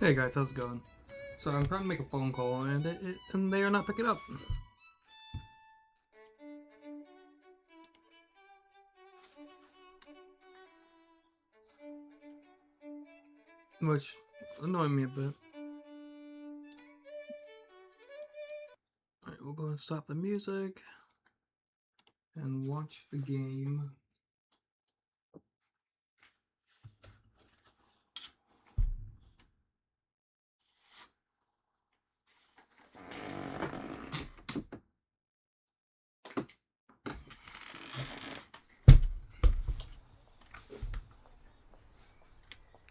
Hey guys, how's it going? So I'm trying to make a phone call and they are not picking up. Which annoyed me a bit. Alright, we'll go and stop the music and watch the game.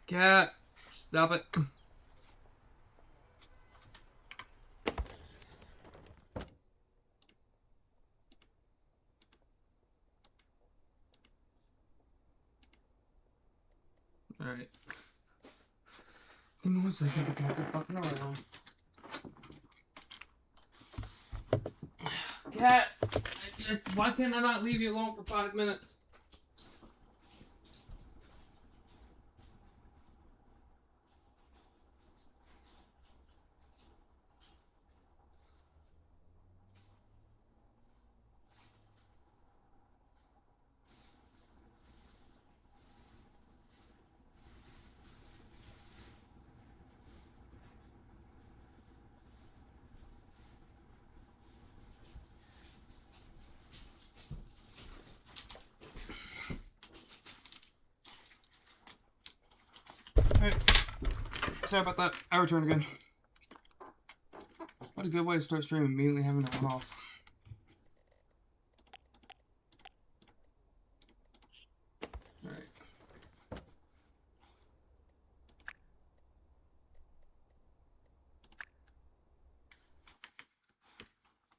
Cat, stop it. Alright. Give me 1 second, the cats are fucking around. Cat! Why can't I not leave you alone for 5 minutes? Hey, sorry about that. I return again. What a good way to start streaming, immediately having to run off. Alright.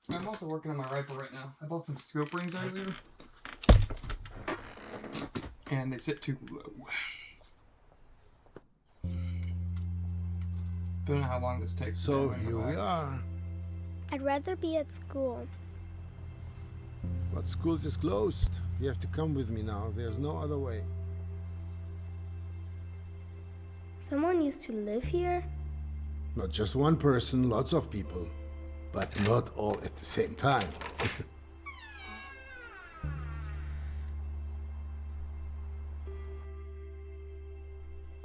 I'm also working on my rifle right now. I bought some scope rings earlier. And they sit too low. Don't know how long this takes. So here we are. I'd rather be at school. But school's is closed. You have to come with me now. There's no other way. Someone used to live here? Not just one person, lots of people. But not all at the same time.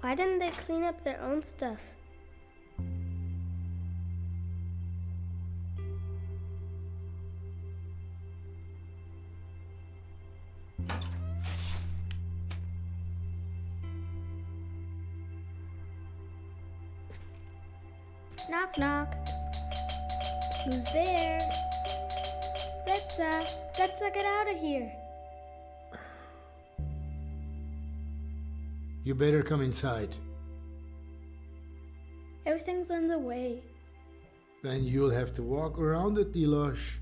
Why didn't they clean up their own stuff? Knock, knock. Who's there? Let's get out of here. You better come inside. Everything's in the way. Then you'll have to walk around it, Dilosh.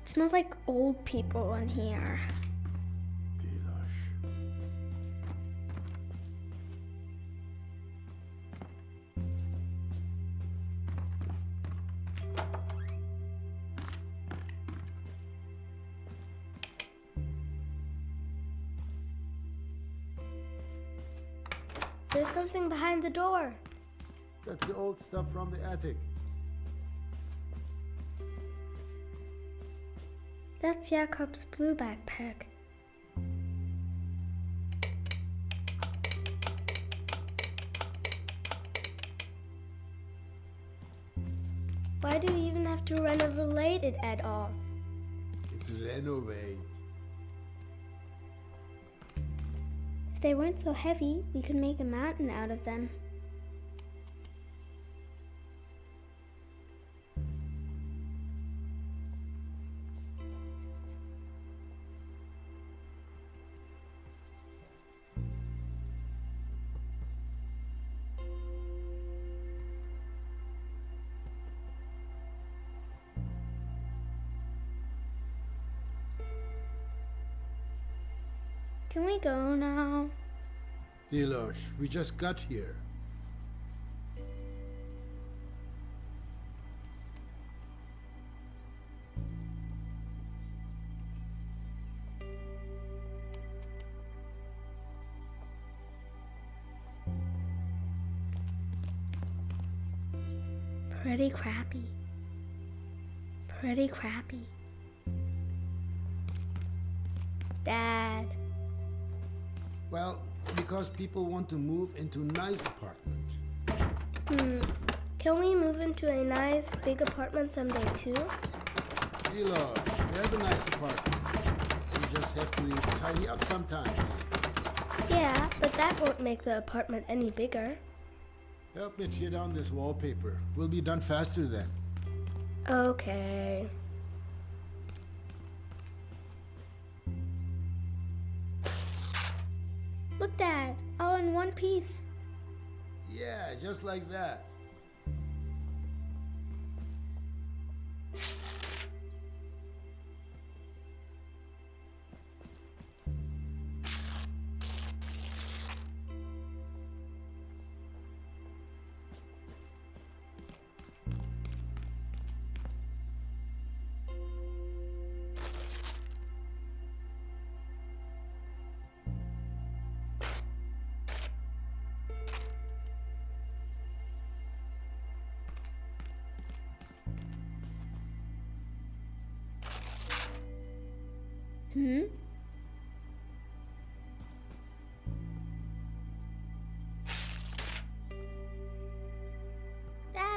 It smells like old people in here. There's something behind the door. That's the old stuff from the attic. That's Jakob's blue backpack. Why do you even have to renovate it at all? It's renovate. If they weren't so heavy, we could make a mountain out of them. Can we go now? Dilosh, we just got here. Pretty crappy. Pretty crappy. Dad. Well, because people want to move into a nice apartment. Can we move into a nice big apartment someday too? Dilosh, we have a nice apartment. We just have to tidy up sometimes. Yeah, but that won't make the apartment any bigger. Help me tear down this wallpaper. We'll be done faster then. Okay. Look, Dad, all in one piece. Yeah, just like that.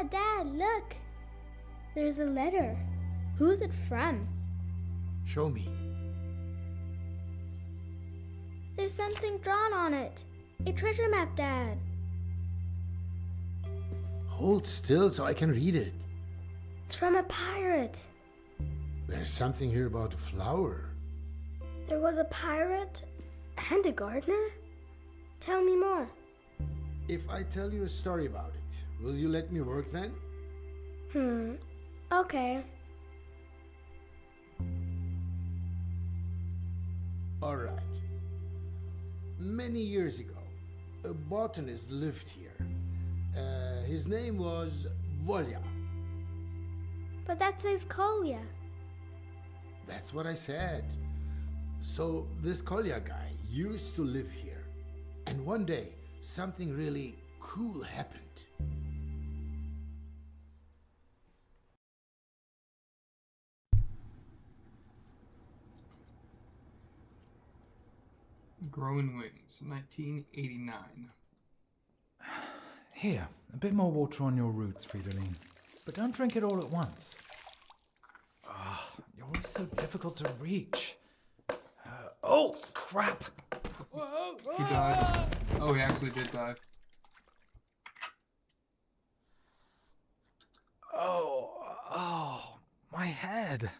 Dad, look. There's a letter. Who's it from? Show me. There's something drawn on it. A treasure map, Dad. Hold still so I can read it. It's from a pirate. There's something here about a flower. There was a pirate and a gardener? Tell me more. If I tell you a story about it, will you let me work then? Okay. All right. Many years ago, a botanist lived here. His name was Volya. But that says Kolya. That's what I said. So this Kolya guy used to live here. And one day, something really cool happened. Growing Wings, 1989. Here, a bit more water on your roots, Fridolin. But don't drink it all at once. You're always so difficult to reach. Oh, crap! He died. Oh, he actually did die. Oh, my head.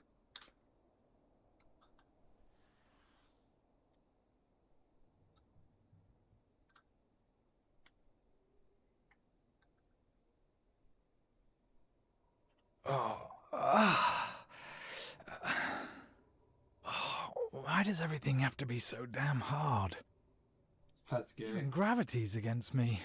Why does everything have to be so damn hard? That's gay. Even gravity's against me.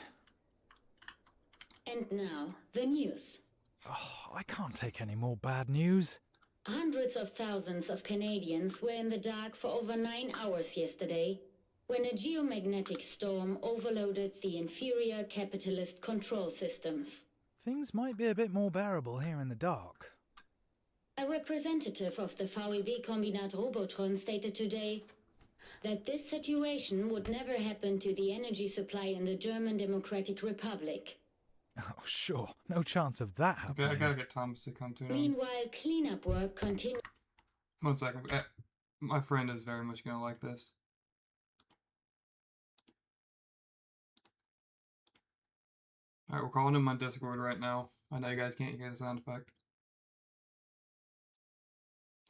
And now, the news. I can't take any more bad news. Hundreds of thousands of Canadians were in the dark for over 9 hours yesterday when a geomagnetic storm overloaded the inferior capitalist control systems. Things might be a bit more bearable here in the dark. A representative of the VOD Kombinat Robotron stated today that this situation would never happen to the energy supply in the German Democratic Republic. Oh, sure. No chance of that Okay, happening. I gotta get Thomas to come to it. Meanwhile, cleanup work continued. 1 second. My friend is very much gonna like this. Alright, we're calling him on Discord right now. I know you guys can't hear the sound effect.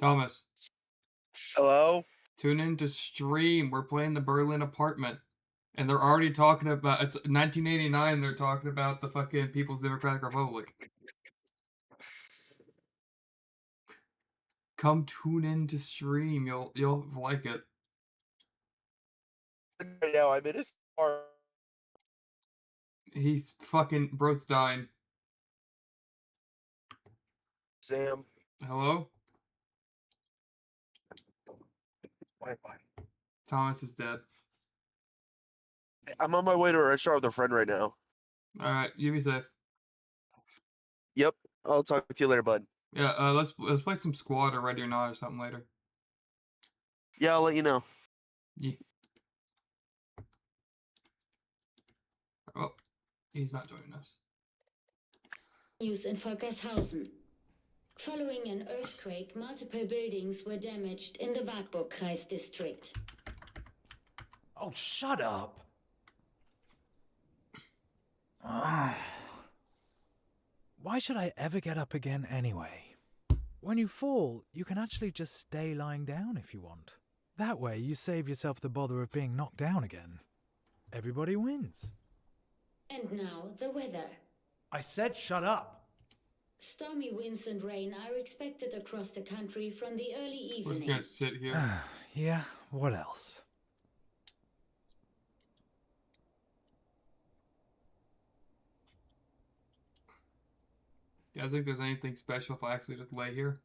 Thomas, Hello? tune in to stream. We're playing the Berlin apartment. And they're already talking about, it's 1989, they're talking about the fucking People's Democratic Republic. Come tune in to stream. You'll like it. right now. I'm in his car. He's fucking bro's dying. Sam. Hello? Wi-Fi. Thomas is dead. I'm on my way to a restaurant with a friend right now. Alright, you be safe. Yep. I'll talk to you later, bud. Yeah, let's play some squad or Ready or Not or something later. Yeah, I'll let you know. Yeah. Oh, he's not joining us. News in Volkershausen. Following an earthquake, multiple buildings were damaged in the Wartburg-Kreis district. Oh, shut up! Why should I ever get up again anyway? When you fall, you can actually just stay lying down if you want. That way, you save yourself the bother of being knocked down again. Everybody wins. And now, the weather. I said shut up! Stormy winds and rain are expected across the country from the early We're just evening. gonna sit here. Yeah, what else? Yeah, I think there's anything special if I actually just lay here.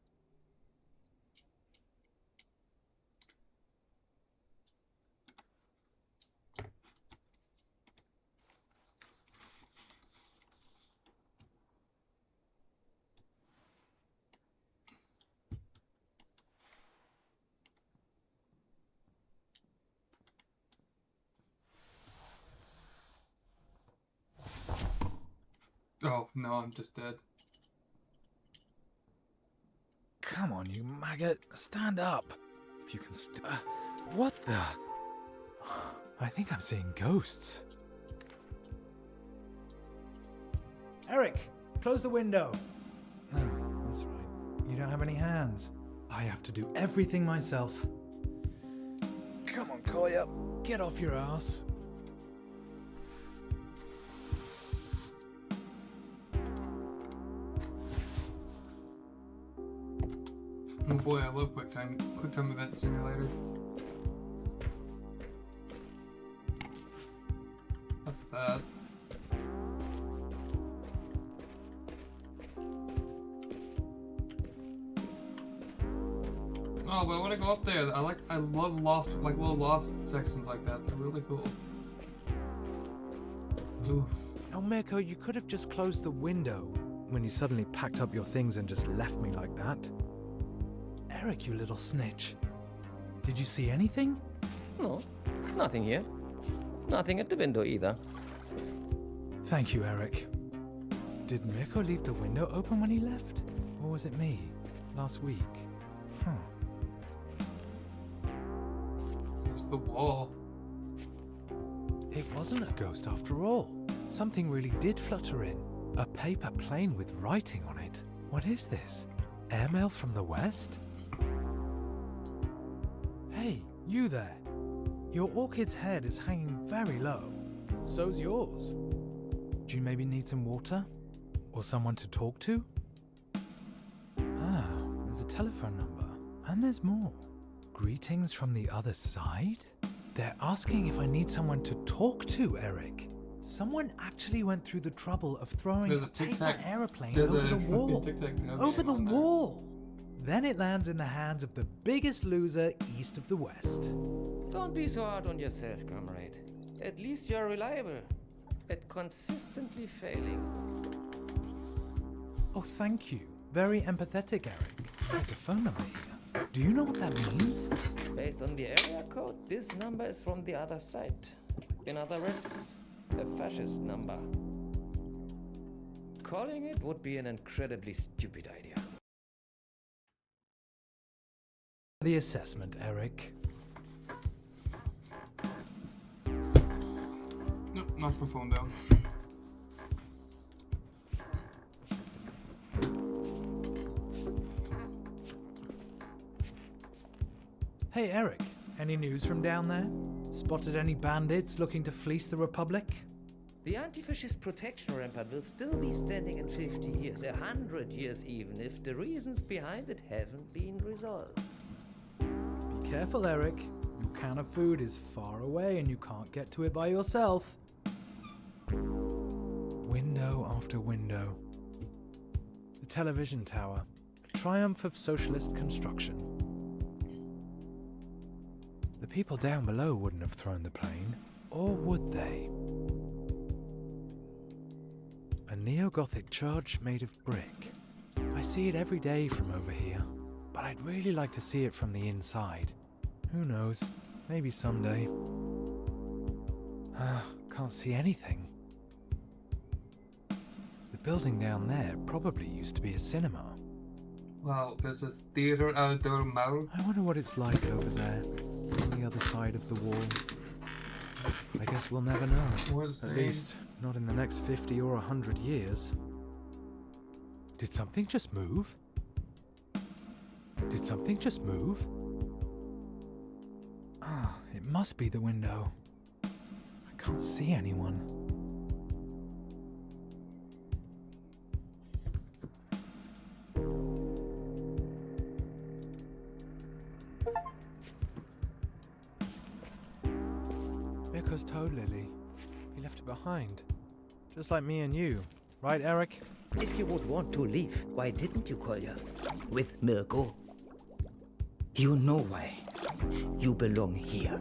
Oh, no, I'm just dead. Come on, you maggot. Stand up. If you can what the? I think I'm seeing ghosts. Eric, close the window. Oh, that's right. You don't have any hands. I have to do everything myself. Come on, Kolya. Get off your ass. Oh boy, I love QuickTime Event Simulator. That's that. Oh, but I want to go up there. I love loft, like little loft sections like that. They're really cool. Oof. Oh, Mirko, you could have just closed the window when you suddenly packed up your things and just left me like that. Eric, you little snitch. Did you see anything? No, nothing here. Nothing at the window either. Thank you, Eric. Did Mirko leave the window open when he left? Or was it me? Last week? Huh. There's the wall. It wasn't a ghost after all. Something really did flutter in. A paper plane with writing on it. What is this? Airmail from the West? Hey, you there. Your orchid's head is hanging very low. So's yours. Do you maybe need some water? Or someone to talk to? Ah, there's a telephone number. And there's more. Greetings from the other side? They're asking if I need someone to talk to, Eric. Someone actually went through the trouble of throwing There's a a paper tic-tac- airplane there's over a the fucking wall. tic-tac-toe Over game the on that. wall. Then it lands in the hands of the biggest loser east of the West. Don't be so hard on yourself, comrade. At least you're reliable. At consistently failing. Oh, thank you. Very empathetic, Eric. There's a phone number here. Do you know what that means? Based on the area code, this number is from the other side. In other words, a fascist number. Calling it would be an incredibly stupid idea. The assessment, Eric. Nope, knock my phone down. Hey, Eric. Any news from down there? Spotted any bandits looking to fleece the Republic? The anti-fascist protection rampart will still be standing in 50 years, 100 years even, if the reasons behind it haven't been resolved. Be careful, Eric. You can of food is far away and you can't get to it by yourself. Window after window. The television tower, a triumph of socialist construction. The people down below wouldn't have thrown the plane, or would they? A neo-Gothic church made of brick. I see it every day from over here, but I'd really like to see it from the inside. Who knows, maybe someday. Can't see anything. The building down there probably used to be a cinema. Well, there's a theater outdoor mall. I wonder what it's like over there, on the other side of the wall. I guess we'll never know. At least, not in the next 50 or 100 years. Did something just move? Did something just move? Ah, it must be the window. I can't see anyone. Because Toad Lily, he left it behind. Just like me and you. Right, Eric? If you would want to leave, why didn't you, Kolya? With Mirko? You know why. You belong here.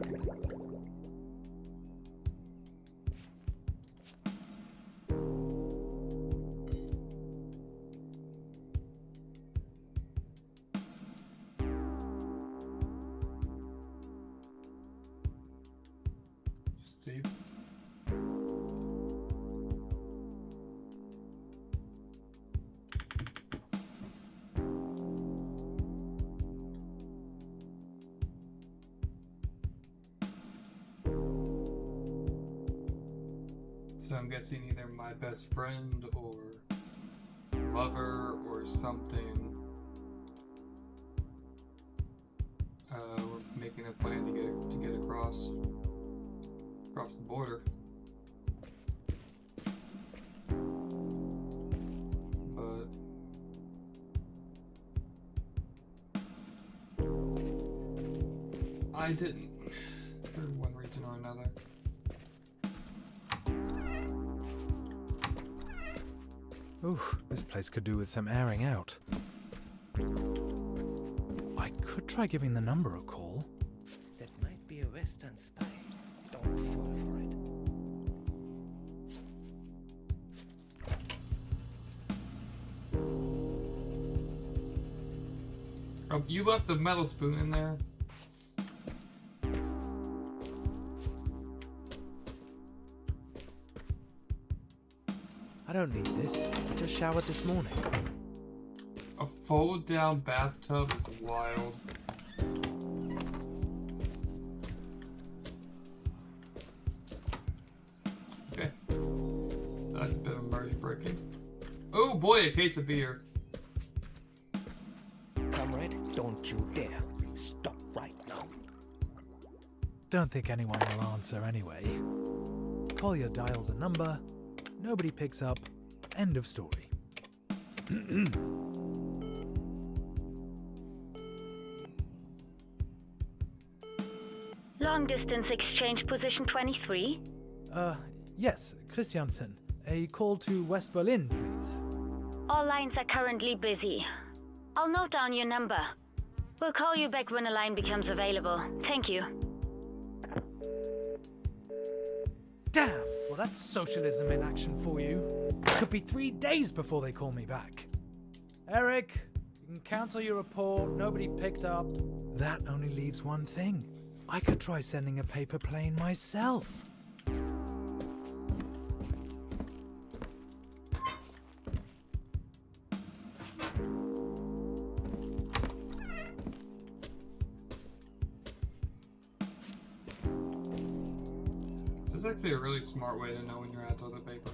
Steve. So I'm guessing either my best friend or lover or something. We're making a plan to get across the border. But I didn't, for one reason or another. Ooh, this place could do with some airing out. I could try giving the number a call. That might be a Western spy. Don't fall for it. Oh, you left a metal spoon in there? I don't need this. I just showered this morning. A fold-down bathtub is wild. Okay. That's a bit of merge breaking. Oh boy, a case of beer. Comrade, don't you dare. Stop right now. Don't think anyone will answer anyway. Collier dials a number, nobody picks up, end of story. Long distance exchange position 23. Yes, Christiansen. A call to West Berlin, please. All lines are currently busy. I'll note down your number. We'll call you back when a line becomes available. Thank you. Damn! Well, that's socialism in action for you. It could be 3 days before they call me back. Eric, you can cancel your report. Nobody picked up. That only leaves one thing. I could try sending a paper plane myself. This is actually a really smart way to know when you're out of toilet paper.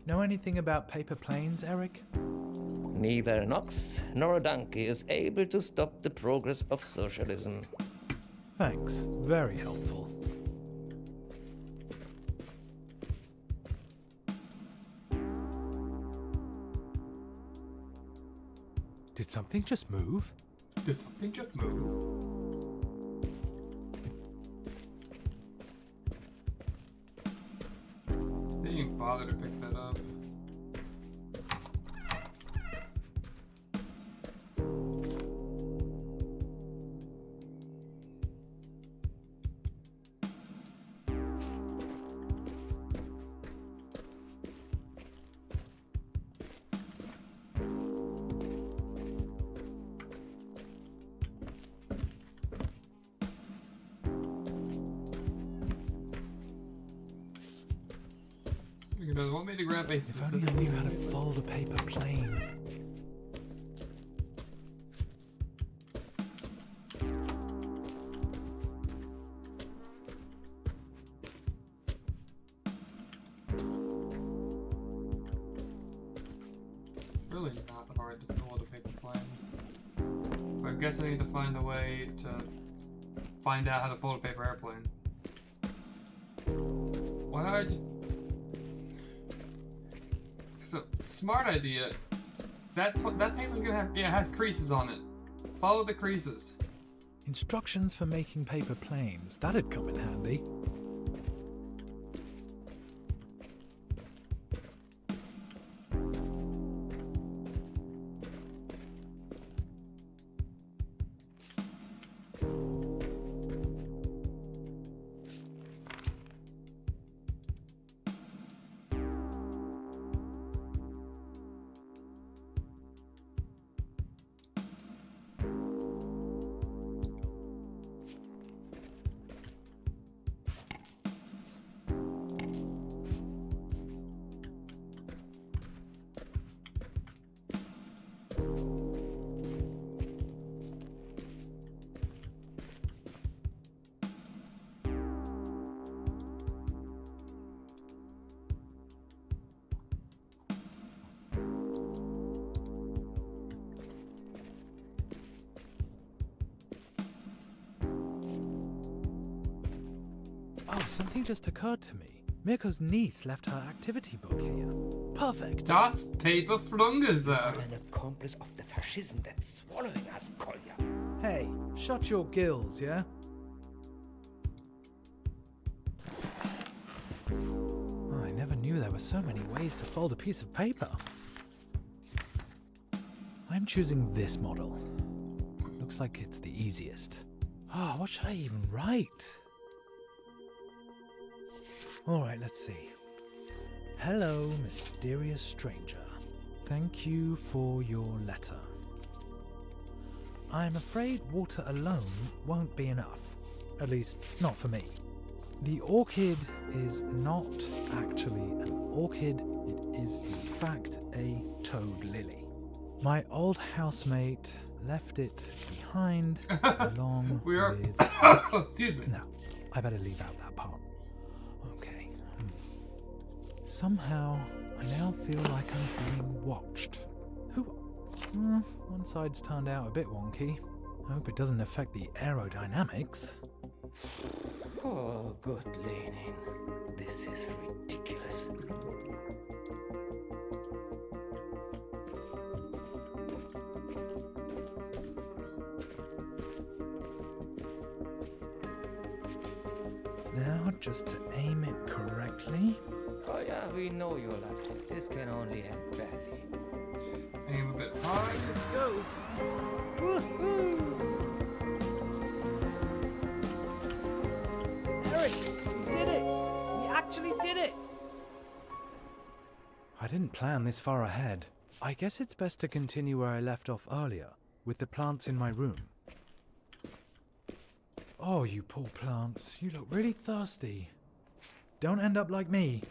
Know anything about paper planes, Eric? Neither an ox nor a donkey is able to stop the progress of socialism. Thanks. Very helpful. Did something just move? Did something just move? Didn't even bother to pick that up. You guys want me to grab a If only I knew how to fold a paper plane. Really not hard to fold a paper plane. But I guess I need to find a way to find out how to fold a paper airplane. Why don't I just... So, smart idea. That paper's gonna have, yeah, it has creases on it. Follow the creases. Instructions for making paper planes. That'd come in handy. Oh, something just occurred to me. Mirko's niece left her activity book here. Perfect. Das Paper Flungeser. An accomplice of the fascism that's swallowing us, Kolja. Hey, shut your gills, yeah? Oh, I never knew there were so many ways to fold a piece of paper. I'm choosing this model. Looks like it's the easiest. Oh, what should I even write? Alright, let's see. Hello, mysterious stranger. Thank you for your letter. I'm afraid water alone won't be enough. At least, not for me. The orchid is not actually an orchid, it is in fact a toad lily. My old housemate left it behind along with... Excuse me. No, I better leave out that part. Okay. Somehow, I now feel like I'm being watched. Who? One side's turned out a bit wonky. Hope it doesn't affect the aerodynamics. Oh, good Lenin. This is ridiculous. Now, just to aim it correctly. Oh yeah, we know you're lucky. This can only end badly. Aim a bit high. It goes. Eric, we did it! We actually did it! I didn't plan this far ahead. I guess it's best to continue where I left off earlier, with the plants in my room. Oh, you poor plants. You look really thirsty. Don't end up like me.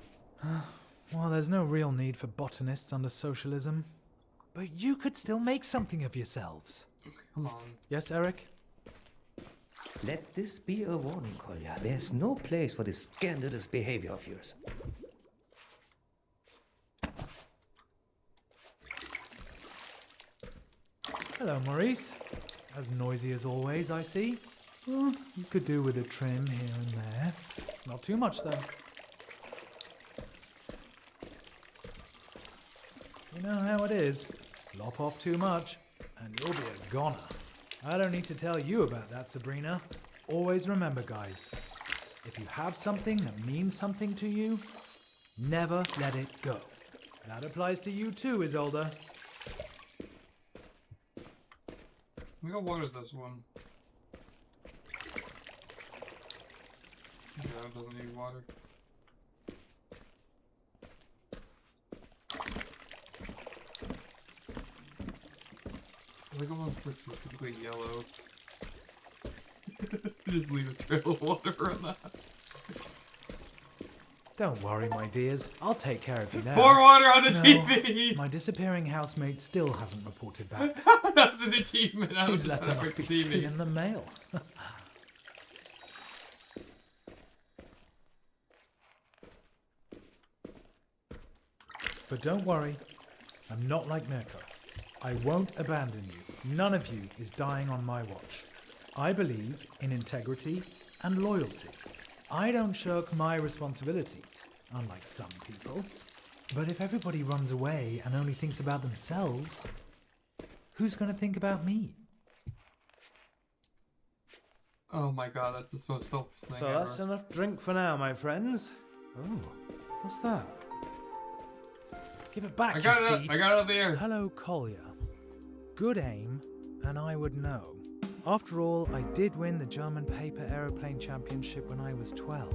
Well, there's no real need for botanists under socialism. But you could still make something of yourselves. Come on. Yes, Eric? Let this be a warning, Kolja. There's no place for this scandalous behavior of yours. Hello, Maurice. As noisy as always, I see. Well, you could do with a trim here and there. Not too much, though. You know how it is. Lop off too much, and you'll be a goner. I don't need to tell you about that, Sabrina. Always remember, guys, if you have something that means something to you, never let it go. That applies to you too, Isolde. We got water this one. Yeah, it doesn't need water. I think I want for specifically yellow. Just leave a trail of water around the house. Don't worry, my dears. I'll take care of you now. Pour water on the No, TV! my disappearing housemate still hasn't reported back. That's an achievement. That was His a letter must perfect be TV. still in the mail. But don't worry, I'm not like Mirko. I won't abandon you. None of you is dying on my watch. I believe in integrity and loyalty. I don't shirk my responsibilities, unlike some people. But if everybody runs away and only thinks about themselves, who's going to think about me? Oh my god, that's the most selfish thing So ever. that's enough drink for now, my friends. Oh, what's that? Give it back, I got you it up. thief. I got it up there. Hello, Collier. Good aim, and I would know. After all, I did win the German Paper Aeroplane Championship when I was 12.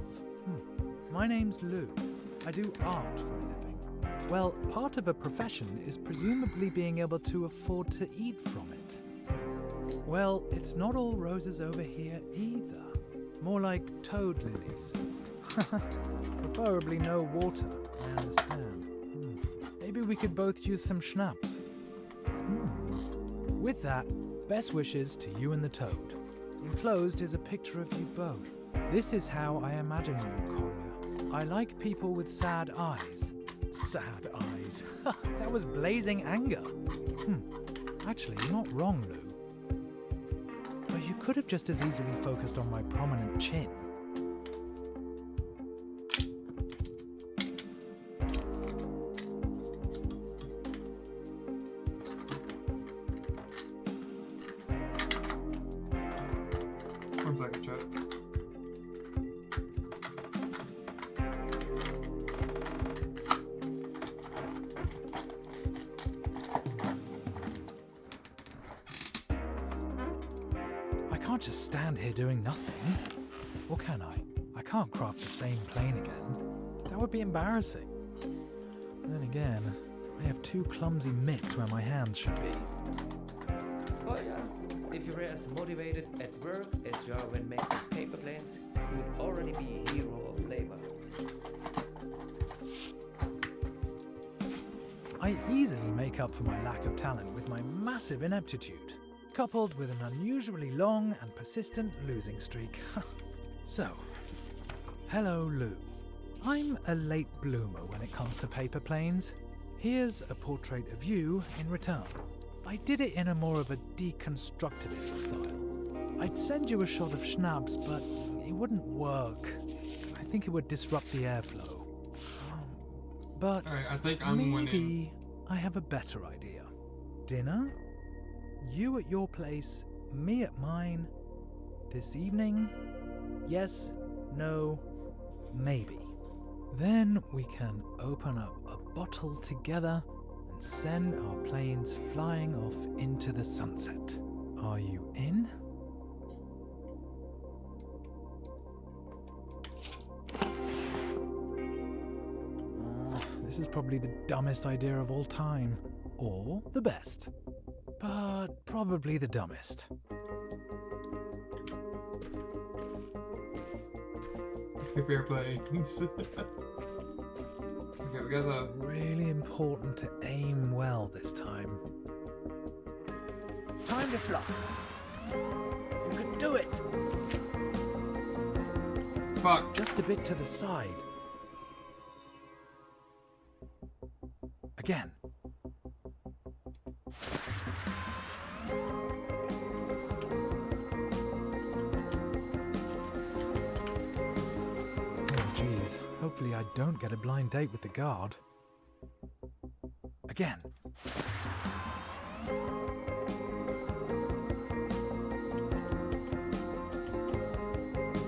My name's Lou. I do art for a living. Well, part of a profession is presumably being able to afford to eat from it. Well, it's not all roses over here either. More like toad lilies. Preferably no water, I understand. Maybe we could both use some schnapps. With that, best wishes to you and the toad. Enclosed is a picture of you both. This is how I imagine you, Collier. I like people with sad eyes. Sad eyes. That was blazing anger. Actually, you're not wrong, Lou. But you could have just as easily focused on my prominent chin. One second, chat. I can't just stand here doing nothing. Or can I? I can't craft the same plane again. That would be embarrassing. Then again, I have two clumsy mitts where my hands should be. Oh yeah, if you were as motivated at work as you are when making paper planes, you would already be a hero of labor. I easily make up for my lack of talent with my massive ineptitude, coupled with an unusually long and persistent losing streak. So, hello Lou. I'm a late bloomer when it comes to paper planes. Here's a portrait of you in return. I did it in a more of a deconstructivist style. I'd send you a shot of schnapps, but it wouldn't work. I think it would disrupt the airflow. But Alright, I think I'm winning. maybe I have a better idea. Dinner? You at your place, me at mine. This evening? Yes, no, maybe. Then we can open up a bottle together and send our planes flying off into the sunset. Are you in? This is probably the dumbest idea of all time. Or the best. But probably the dumbest. Paper planes. Okay, we got the. Really important to aim well this time. Time to fly. You can do it. Fuck. Just a bit to the side. Again. Hopefully I don't get a blind date with the guard. Again.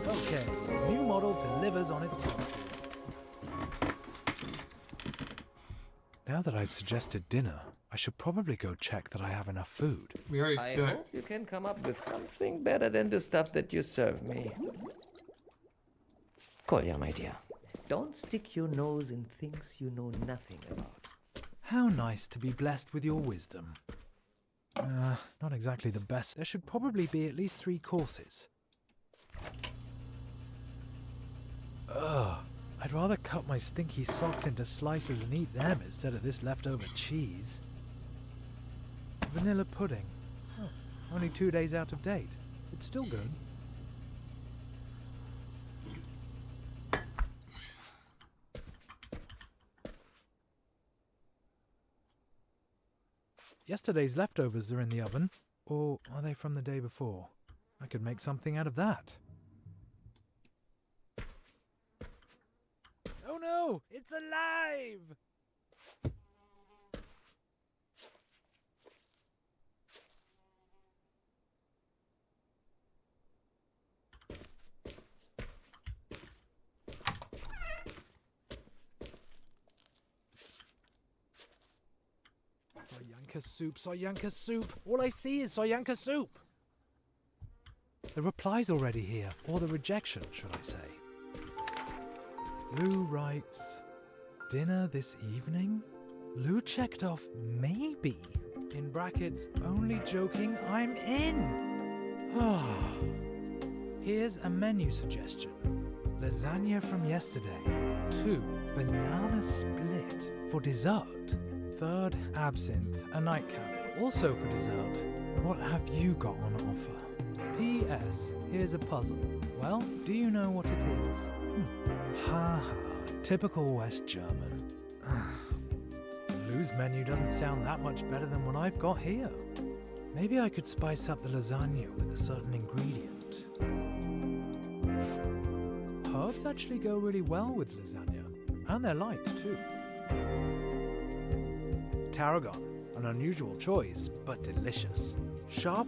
Okay, new model delivers on its promises. Now that I've suggested dinner, I should probably go check that I have enough food. We already I checked. hope you can come up with something better than the stuff that you serve me. Kolya, my dear, don't stick your nose in things you know nothing about. How nice to be blessed with your wisdom. Not exactly the best. There should probably be at least 3 courses. Ugh, I'd rather cut my stinky socks into slices and eat them instead of this leftover cheese. Vanilla pudding. Oh, only 2 days out of date. It's still good. Yesterday's leftovers are in the oven. Or are they from the day before? I could make something out of that. Oh no! It's alive! Soyanka soup, Soyanka soup! All I see is Soyanka soup! The reply's already here, or the rejection, should I say. Lou writes, dinner this evening? Lou checked off maybe. In brackets, only joking, I'm in! Here's a menu suggestion. Lasagna from yesterday. 2, banana split for dessert. 3rd, absinthe, a nightcap, also for dessert. What have you got on offer? P.S. Here's a puzzle. Well, do you know what it is? Ha ha, typical West German. Lou's menu doesn't sound that much better than what I've got here. Maybe I could spice up the lasagna with a certain ingredient. Herbs actually go really well with lasagna, and they're light too. Tarragon, an unusual choice, but delicious. Sharp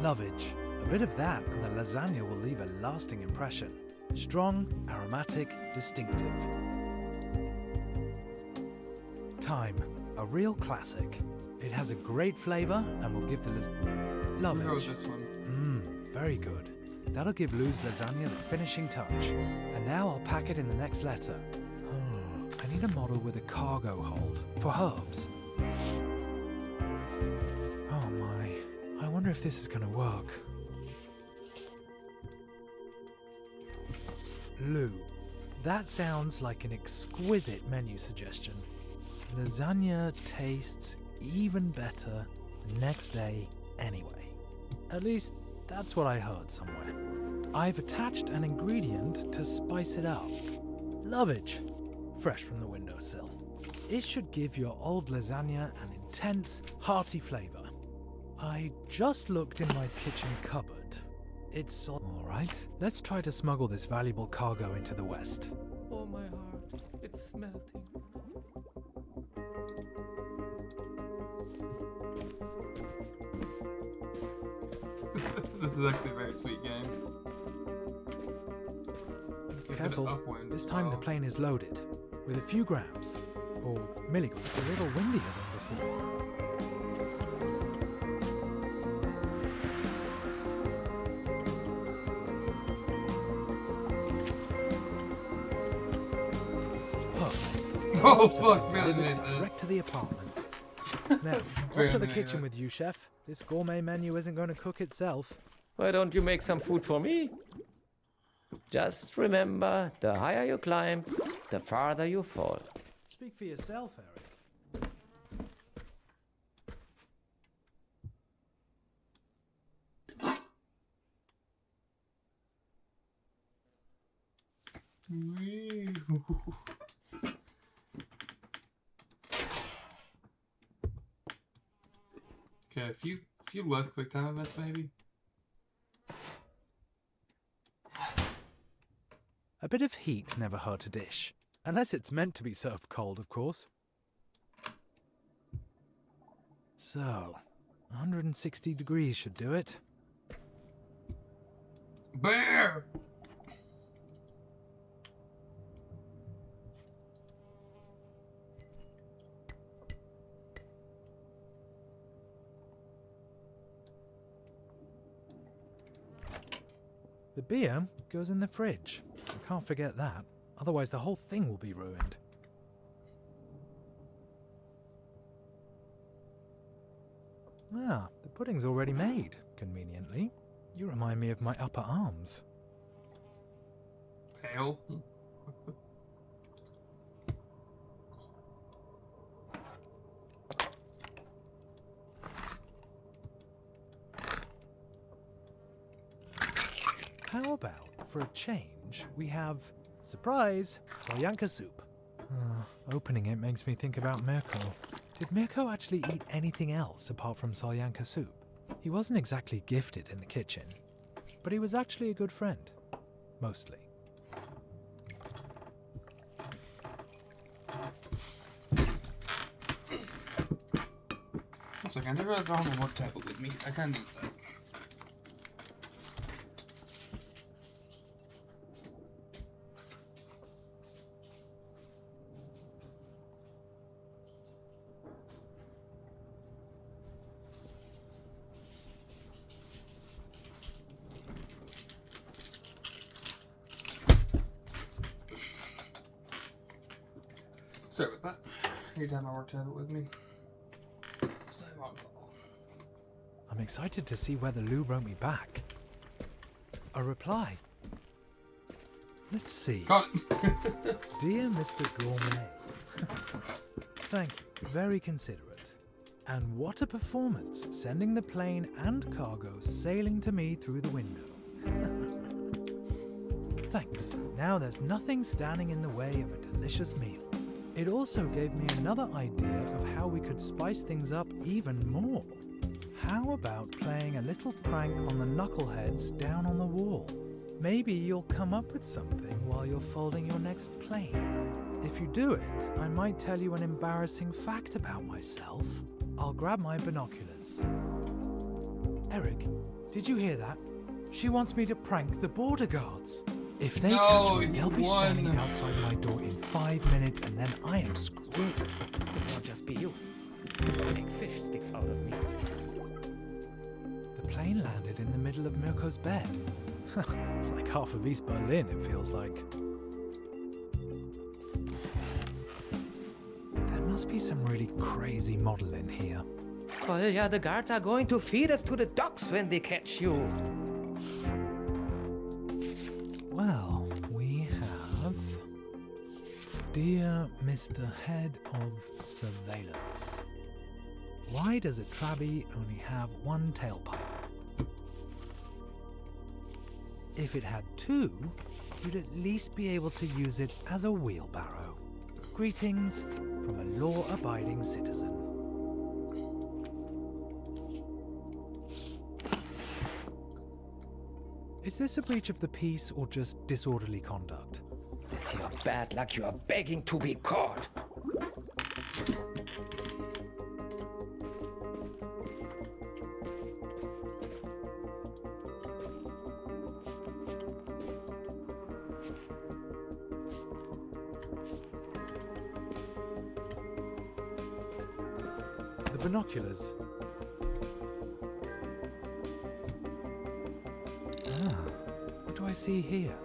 lovage. A bit of that and the lasagna will leave a lasting impression. Strong, aromatic, distinctive. Thyme, a real classic. It has a great flavour and will give the lovage. Who wrote this one? Very good. That'll give Lou's lasagna the finishing touch. And now I'll pack it in the next letter. I need a model with a cargo hold for herbs. Oh my, I wonder if this is gonna work. Lou, that sounds like an exquisite menu suggestion. Lasagna tastes even better the next day anyway. At least, that's what I heard somewhere. I've attached an ingredient to spice it up. Lovage, fresh from the windowsill. It should give your old lasagna an intense, hearty flavour. I just looked in my kitchen cupboard. It's all right. Let's try to smuggle this valuable cargo into the West. Oh, my heart, it's melting. This is actually a very sweet game. Okay, Careful, this time the plane is loaded. With a few grams, or milligrams. It's a little windier than before. Perfect. Oh fuck, really made that. Direct to the apartment. Now, off to the kitchen with you, chef. This gourmet menu isn't going to cook itself. Why don't you make some food for me? Just remember, the higher you climb, the farther you fall. Speak for yourself, Eric. Okay, a few less quick time events maybe. A bit of heat never hurt a dish. Unless it's meant to be served cold, of course. So, 160 degrees should do it. Bear! The beer goes in the fridge. I can't forget that, otherwise the whole thing will be ruined. Ah, the pudding's already made, conveniently. You remind me of my upper arms. Pale. How about, for a change, we have, surprise, solyanka soup. Opening it makes me think about Mirko. Did Mirko actually eat anything else apart from solyanka soup? He wasn't exactly gifted in the kitchen, but he was actually a good friend. Mostly. It's like I never had a work tablet with me. I can't do that. Sorry about that. I need to have my work tablet with me. I'm excited to see whether Lou wrote me back. A reply. Let's see. Got it. Dear Mr. Gourmet. Thank you. Very considerate. And what a performance, sending the plane and cargo sailing to me through the window. Thanks. Now there's nothing standing in the way of a delicious meal. It also gave me another idea of how we could spice things up even more. How about playing a little prank on the knuckleheads down on the wall? Maybe you'll come up with something while you're folding your next plane. If you do it, I might tell you an embarrassing fact about myself. I'll grab my binoculars. Eric, did you hear that? She wants me to prank the border guards. If they catch me, they'll be standing outside my door in 5 minutes, and then I am screwed. It won't just be you. If a big fish sticks out of me. The plane landed in the middle of Mirko's bed. Like half of East Berlin, it feels like. There must be some really crazy model in here. Well, yeah, the guards are going to feed us to the dogs when they catch you. Well, we have... Dear Mr. Head of Surveillance. Why does a Trabi only have one tailpipe? If it had two, you'd at least be able to use it as a wheelbarrow. Greetings from a law-abiding citizen. Is this a breach of the peace or just disorderly conduct? With your bad luck, you are begging to be caught. The binoculars. What do I see here?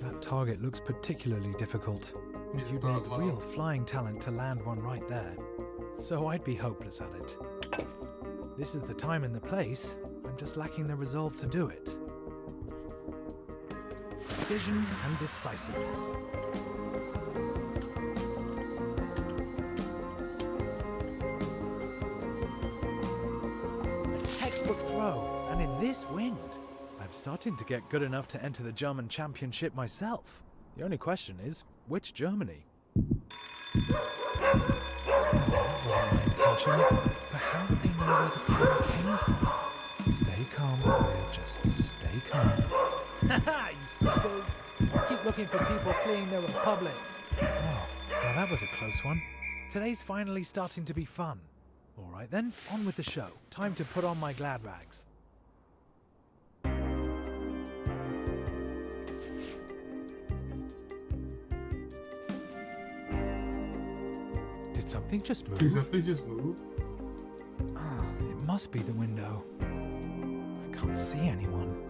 That target looks particularly difficult. You'd need real flying talent to land one right there. So I'd be hopeless at it. This is the time and the place. I'm just lacking the resolve to do it. Precision and decisiveness. A textbook throw, and in this wind. I'm starting to get good enough to enter the German championship myself. The only question is, which Germany? That wasn't my intention, but how do they know where the power came from? Stay calm, Claire, just stay calm. Haha, you suckers! Keep looking for people fleeing the Republic. Oh, well, that was a close one. Today's finally starting to be fun. All right then, on with the show. Time to put on my glad rags. Did something just move? Did something just move? Ah, it must be the window. I can't see anyone.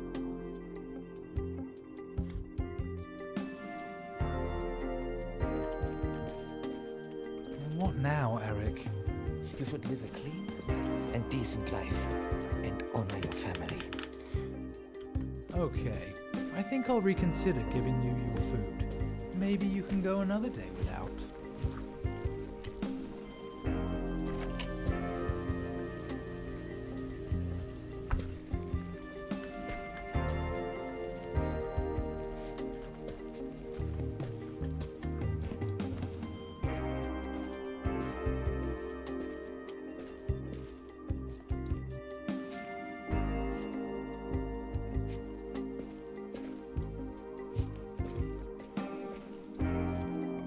What now, Eric? You should live a clean and decent life and honor your family. Okay, I think I'll reconsider giving you your food. Maybe you can go another day without.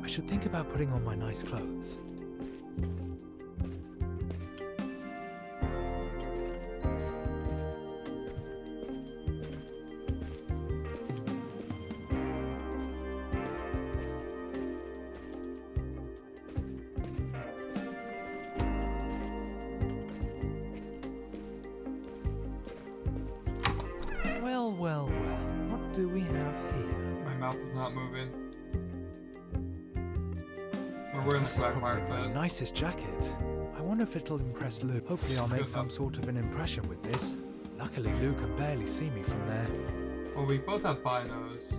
I should think about putting on my nice clothes. Well, well, well. What do we have here? My mouth is not moving. We're wearing the Quagmire The fit. nicest jacket. I wonder if it'll impress Luke. Hopefully I'll make some sort of an impression with this. Luckily Luke can barely see me from there. Well, we both have binos.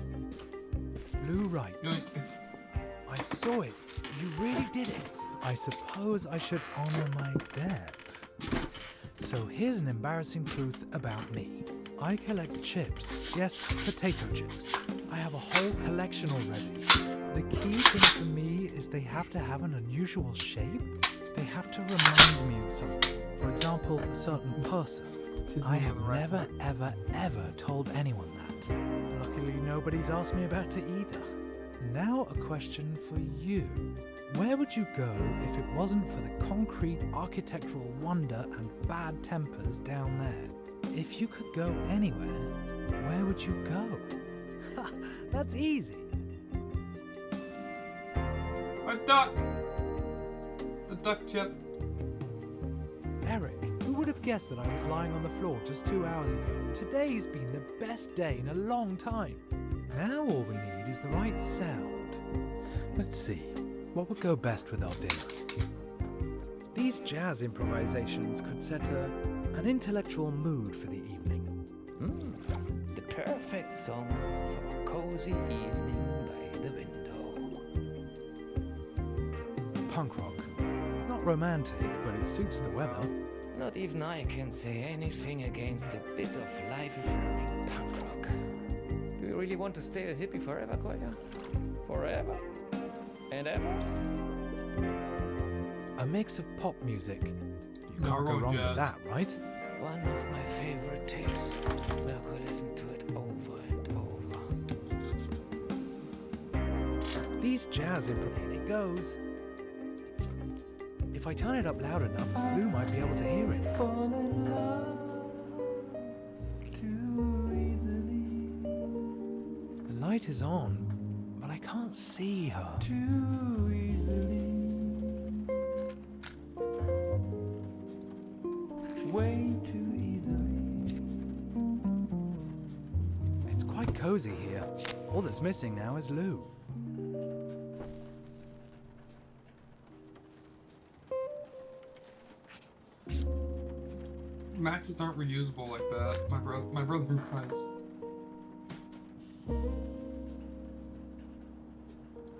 Lou writes, Yoink. I saw it. You really did it. I suppose I should honor my debt. So here's an embarrassing truth about me. I collect chips. Yes, potato chips. I have a whole collection already. The key thing for me is they have to have an unusual shape. They have to remind me of something. For example, a certain person. I have never, ever, ever told anyone that. Luckily, nobody's asked me about it either. Now a question for you. Where would you go if it wasn't for the concrete architectural wonder and bad tempers down there? If you could go anywhere, where would you go? Ha, that's easy. A duck! The duck chip. Eric, who would have guessed that I was lying on the floor just 2 hours ago? Today's been the best day in a long time. Now all we need is the right sound. Let's see, what would go best with our dinner? These jazz improvisations could set an intellectual mood for the evening. The perfect song for a cozy evening by the window. Punk rock. Not romantic, but it suits the weather. Not even I can say anything against a bit of life-affirming punk rock. Do you really want to stay a hippie forever, Kolja? Forever? And ever? A mix of pop music. You No, can't go roll wrong jazz. with that, right? One of my favorite tapes. Mirko listened to it over and over. These jazz improvisations, it goes. If I turn it up loud enough, Lou might be able to hear it. The light is on, but I can't see her. It's quite cozy here. All that's missing now is Lou. Matches aren't reusable like that. My brother cries.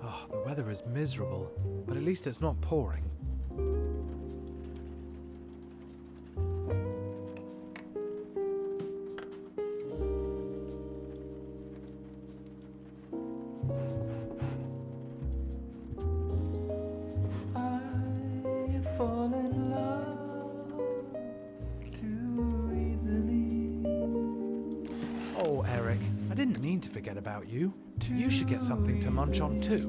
Oh, the weather is miserable, but at least it's not pouring. Oh, Eric, I didn't mean to forget about you. You should get something to munch on too.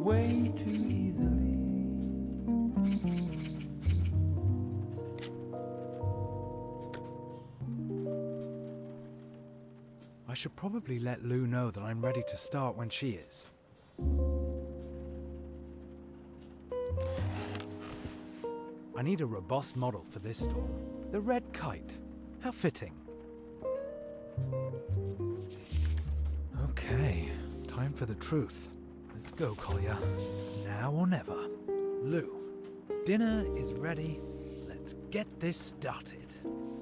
Way too easily. I should probably let Lou know that I'm ready to start when she is. I need a robust model for this storm. The red kite. How fitting. Okay, time for the truth. Let's go, Collier. It's now or never. Lou, dinner is ready. Let's get this started.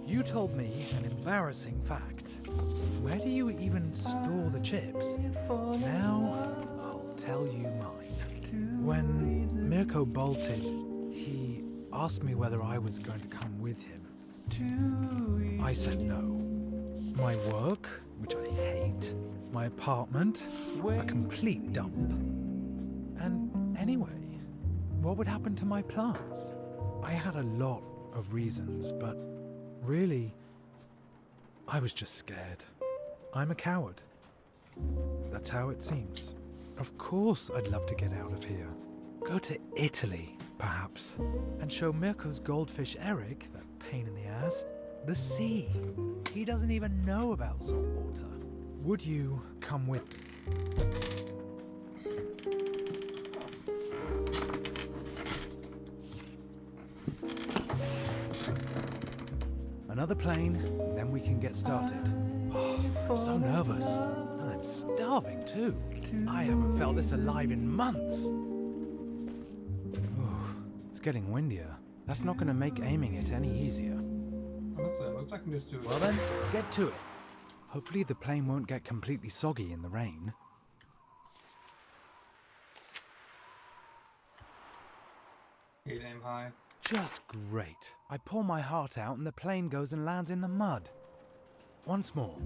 You told me an embarrassing fact. Where do you even store the chips? Now, I'll tell you mine. When Mirko bolted, he asked me whether I was going to come with him. I said no. My work, which I hate, my apartment, a complete dump. And anyway, what would happen to my plants? I had a lot of reasons, but really, I was just scared. I'm a coward. That's how it seems. Of course I'd love to get out of here. Go to Italy, perhaps, and show Mirko's goldfish Eric, that pain in the ass, the sea. He doesn't even know about salt water. Would you come with me? Another plane, and then we can get started. Oh, I'm so nervous. And I'm starving too. I haven't felt this alive in months. Oh, it's getting windier. That's not going to make aiming it any easier. Looks like I can just do it. Well then, get to it. Hopefully the plane won't get completely soggy in the rain. Hate aim high. Just great. I pour my heart out and the plane goes and lands in the mud. Once more.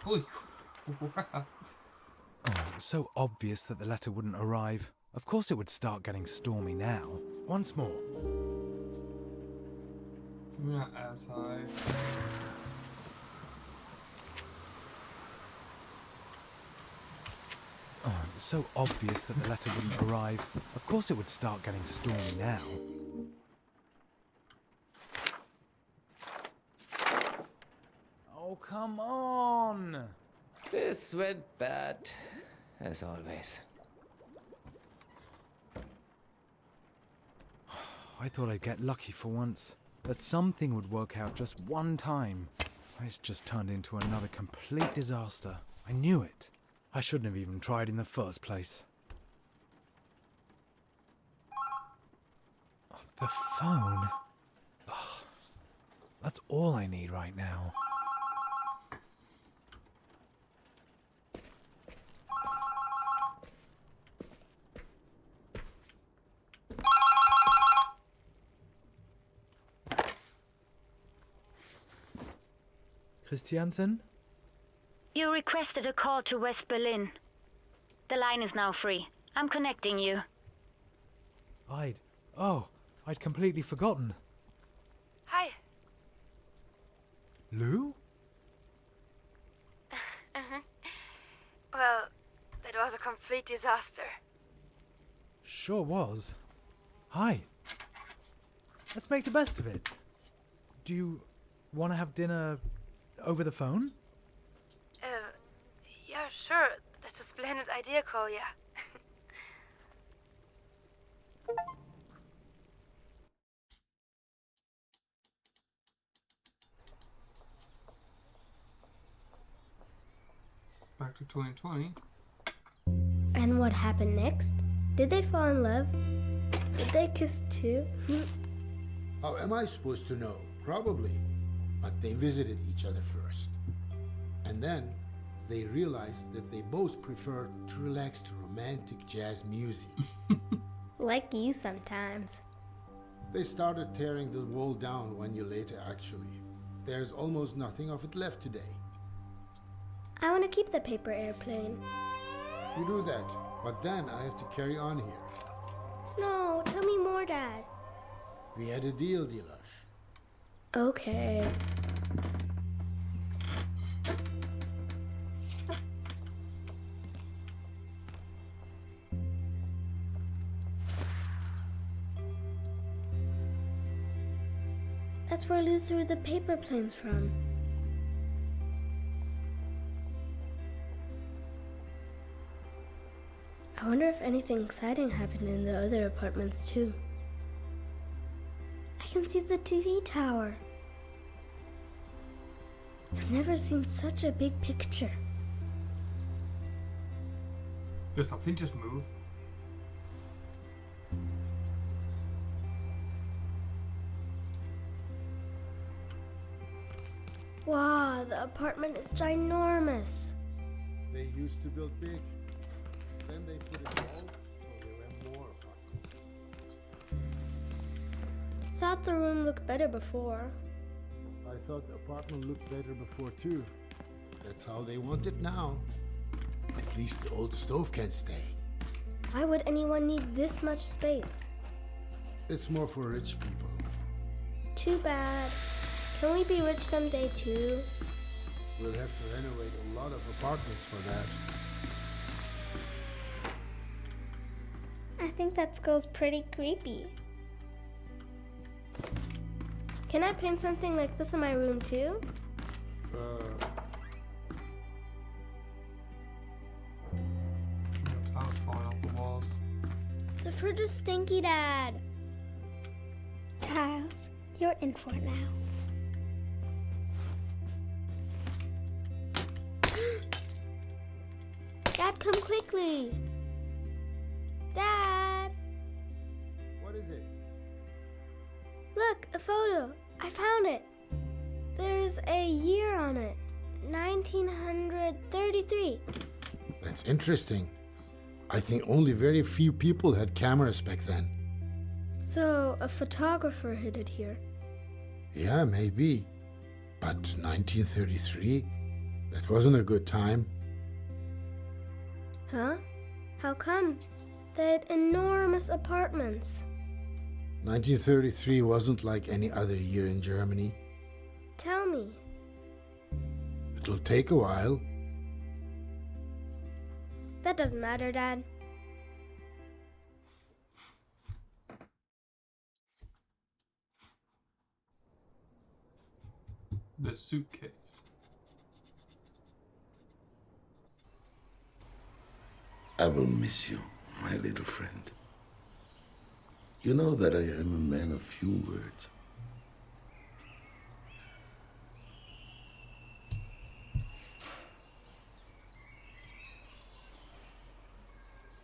Holy crap. Oh, it was so obvious that the letter wouldn't arrive. Of course it would start getting stormy now. Once more. Maybe not as high. Oh, it was so obvious that the letter wouldn't arrive. Of course it would start getting stormy now. Oh, come on! This went bad, as always. I thought I'd get lucky for once. That something would work out just one time. It's just turned into another complete disaster. I knew it. I shouldn't have even tried in the first place. Oh, the phone. Oh, that's all I need right now. Christiansen? You requested a call to West Berlin. The line is now free. I'm connecting you. I'd completely forgotten. Hi. Lou? Well, that was a complete disaster. Sure was. Hi. Let's make the best of it. Do you want to have dinner over the phone? Yeah, sure. That's a splendid idea, Kolya. Back to 2020. And what happened next? Did they fall in love? Did they kiss too? How am I supposed to know? Probably. But they visited each other first. And then they realized that they both preferred to relax to romantic jazz music. Like you sometimes. They started tearing the wall down 1 year later, actually. There's almost nothing of it left today. I want to keep the paper airplane. You do that, but then I have to carry on here. No, tell me more, Dad. We had a deal, Dilash. Okay. That's where Lou threw the paper planes from. I wonder if anything exciting happened in the other apartments too. I can see the TV tower. I've never seen such a big picture. Did something just move? Wow, the apartment is ginormous. They used to build big. Then they put it all, so there were more apartments. Thought the room looked better before. I thought the apartment looked better before too. That's how they want it now. At least the old stove can stay. Why would anyone need this much space? It's more for rich people. Too bad. Can we be rich someday too? We'll have to renovate a lot of apartments for that. I think that skull's pretty creepy. Can I paint something like this in my room too? Tiles falling off the walls. The fridge is stinky, Dad. Tiles, you're in for it now. Dad, come quickly. Dad! What is it? Look, a photo. I found it. There's a year on it. 1933. That's interesting. I think only very few people had cameras back then. So, a photographer hid it here. Yeah, maybe. But 1933? That wasn't a good time. Huh? How come? They had enormous apartments. 1933 wasn't like any other year in Germany. Tell me. It'll take a while. That doesn't matter, Dad. The suitcase. I will miss you, my little friend. You know that I am a man of few words.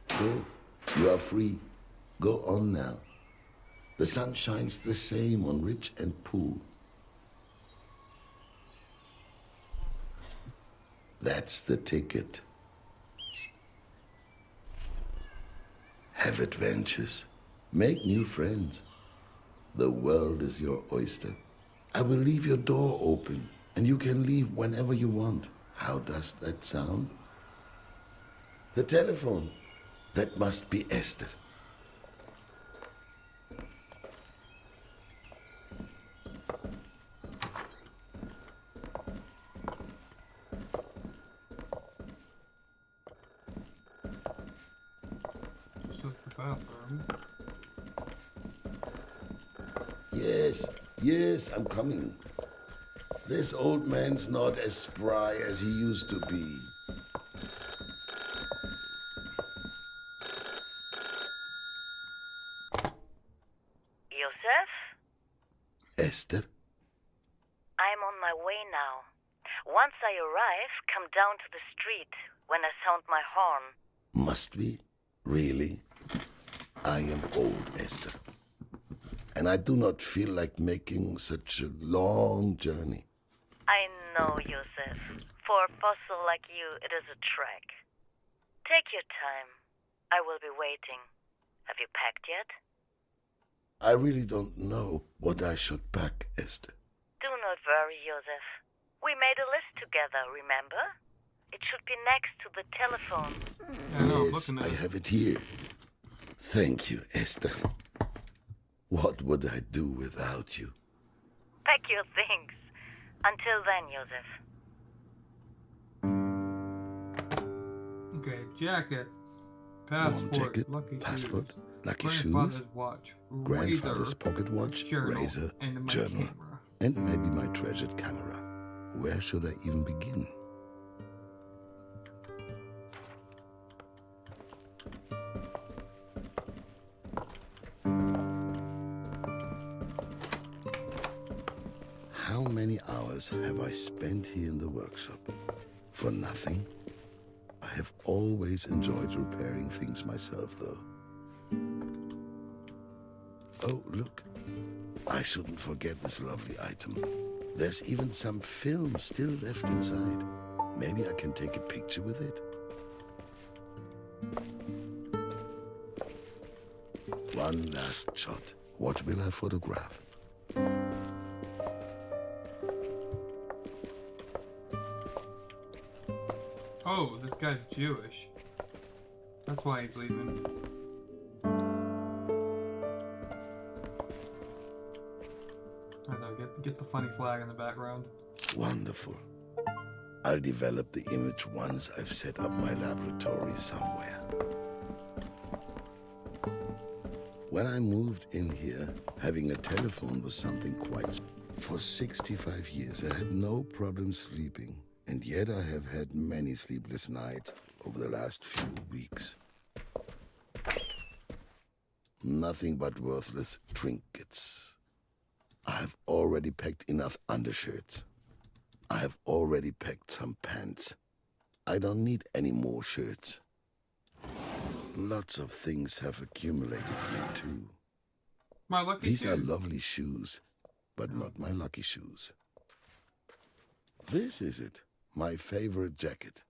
Go, you are free. Go on now. The sun shines the same on rich and poor. That's the ticket. Have adventures. Make new friends. The world is your oyster. I will leave your door open, and you can leave whenever you want. How does that sound? The telephone. That must be Esther. This is the bathroom. Yes, I'm coming. This old man's not as spry as he used to be. Joseph? Esther? I'm on my way now. Once I arrive, come down to the street when I sound my horn. Must we? Really? I am old, Esther. And I do not feel like making such a long journey. I know, Joseph. For a puzzle like you, it is a trek. Take your time. I will be waiting. Have you packed yet? I really don't know what I should pack, Esther. Do not worry, Joseph. We made a list together, remember? It should be next to the telephone. I know, I'm Yes, looking at I it. have it here. Thank you, Esther. What would I do without you? Pack your things. Until then, Joseph. Okay, jacket, Warm passport, jacket, lucky passport, shoes, lucky grandfather's shoes, watch, grandfather's razor, pocket watch, journal, razor, and my journal, camera. and maybe my treasured camera. Where should I even begin? How many hours have I spent here in the workshop? For nothing? I have always enjoyed repairing things myself, though. Oh, look. I shouldn't forget this lovely item. There's even some film still left inside. Maybe I can take a picture with it. One last shot. What will I photograph? Oh, this guy's Jewish. That's why he's leaving. I thought, get the funny flag in the background. Wonderful. I'll develop the image once I've set up my laboratory somewhere. When I moved in here, having a telephone was something quite For 65 years, I had no problem sleeping, and yet I have had many sleepless nights over the last few weeks. Nothing but worthless trinkets. I have already packed enough undershirts. I have already packed some pants. I don't need any more shirts. Lots of things have accumulated here, too. My lucky These are shoes. lovely shoes, but not my lucky shoes. This is it, my favorite jacket.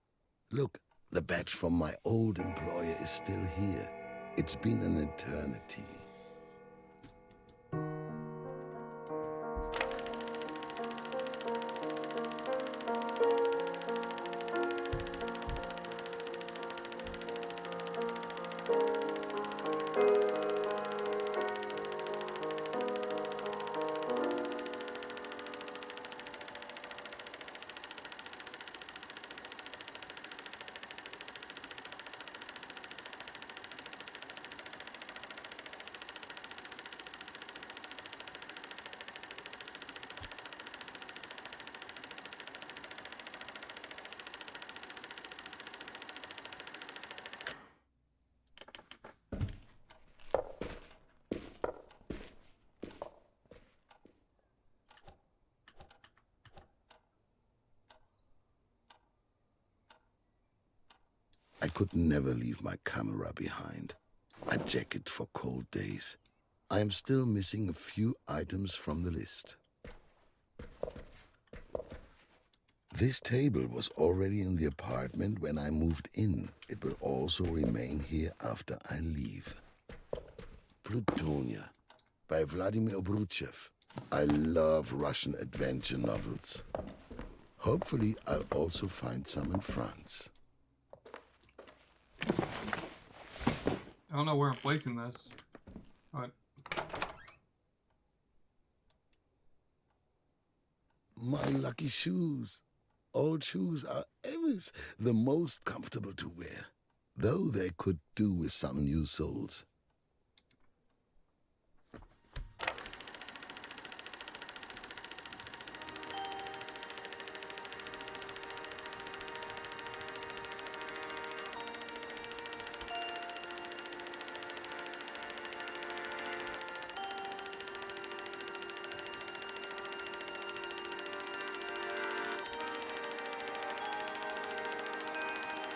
Look, the badge from my old employer is still here. It's been an eternity. I could never leave my camera behind. A jacket for cold days. I am still missing a few items from the list. This table was already in the apartment when I moved in. It will also remain here after I leave. Plutonia by Vladimir Obruchev. I love Russian adventure novels. Hopefully, I'll also find some in France. I don't know where I'm placing this. But My lucky shoes. Old shoes are always the most comfortable to wear, though they could do with some new soles.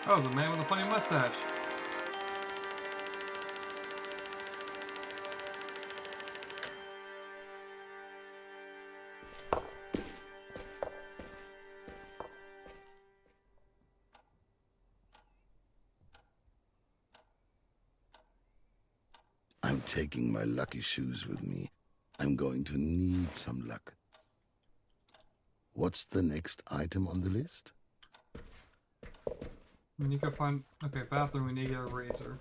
oh, the man with the funny mustache. I'm taking my lucky shoes with me. I'm going to need some luck. What's the next item on the list? We need to find... Okay, bathroom, we need to get a razor.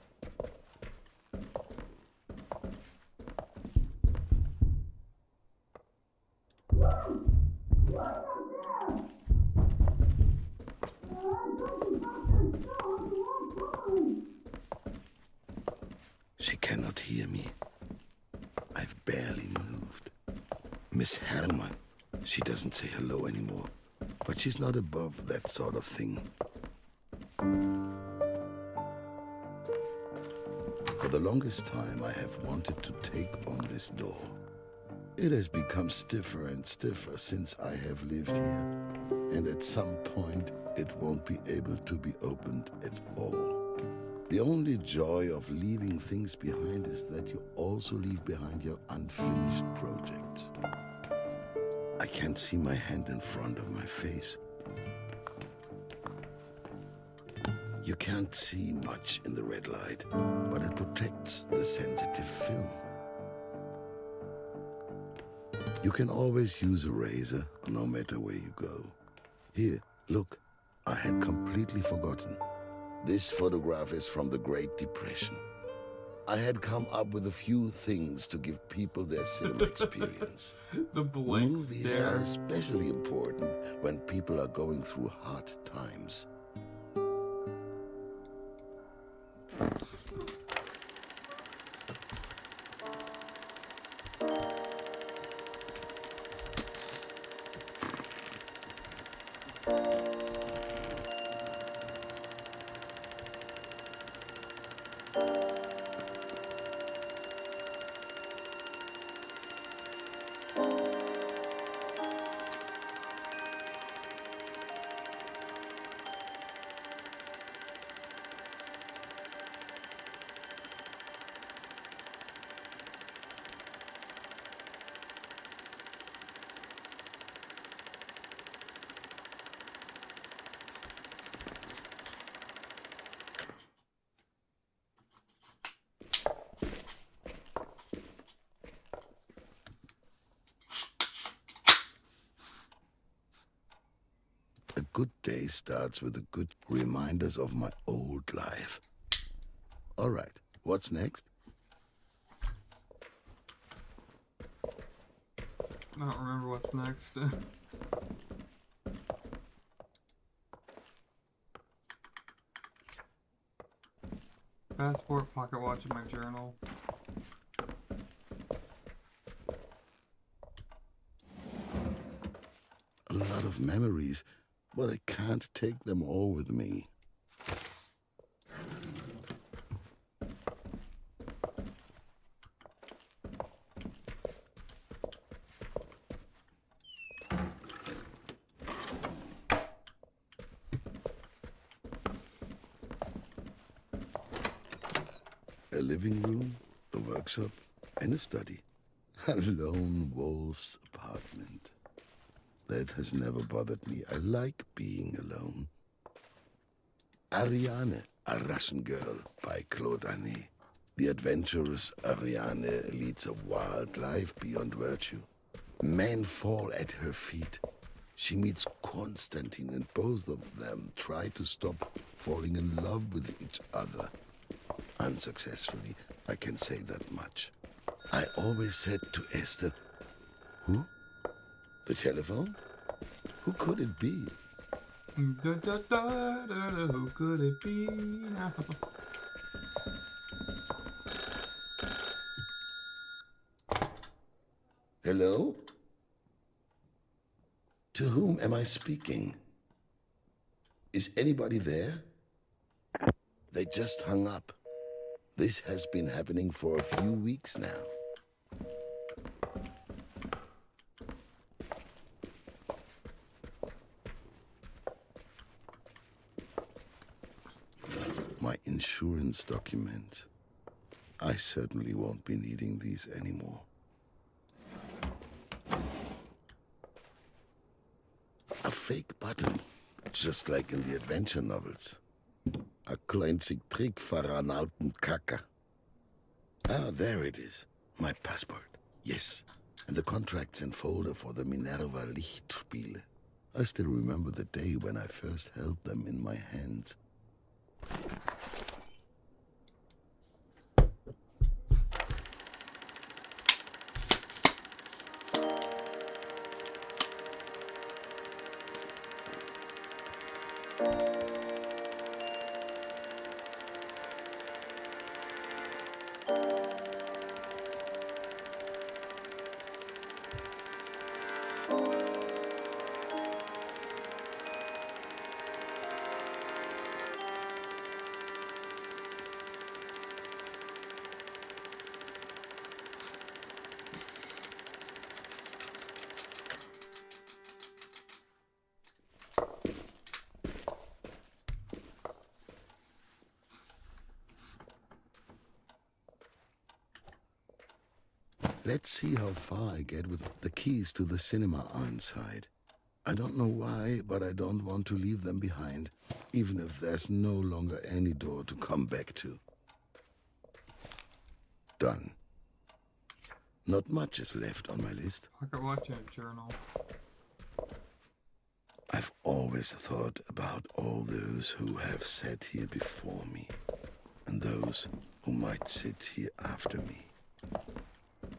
She cannot hear me. I've barely moved. Miss Herman, she doesn't say hello anymore, but she's not above that sort of thing. For the longest time, I have wanted to take on this door. It has become stiffer and stiffer since I have lived here, and at some point, it won't be able to be opened at all. The only joy of leaving things behind is that you also leave behind your unfinished projects. I can't see my hand in front of my face. You can't see much in the red light, but it protects the sensitive film. You can always use a razor, no matter where you go. Here, look, I had completely forgotten. This photograph is from the Great Depression. I had come up with a few things to give people their cinema experience. The blank Movies stare. are especially important when people are going through hard times. A good day starts with a good reminders of my old life. All right, what's next? I don't remember what's next. Passport, pocket watch, and my journal. A lot of memories, but I can't take them all with me. A living room, a workshop, and a study. A lone wolf's apartment. That has never bothered me. I like being alone. Ariane, a Russian girl, by Claude Anet. The adventurous Ariane leads a wild life beyond virtue. Men fall at her feet. She meets Constantine, and both of them try to stop falling in love with each other. Unsuccessfully, I can say that much. I always said to Esther, who? The telephone? Who could it be? Da, da, da, da, da, who could it be now? Hello? To whom am I speaking? Is anybody there? They just hung up. This has been happening for a few weeks now. My insurance document. I certainly won't be needing these anymore. A fake button, just like in the adventure novels. A kleinzig Trick for an alten Kacker. Ah, there it is. My passport. Yes. And the contracts and folder for the Minerva Lichtspiele. I still remember the day when I first held them in my hands. Let's see how far I get with the keys to the cinema are inside. I don't know why, but I don't want to leave them behind, even if there's no longer any door to come back to. Done. Not much is left on my list. Pocket watch and journal. I've always thought about all those who have sat here before me, and those who might sit here after me.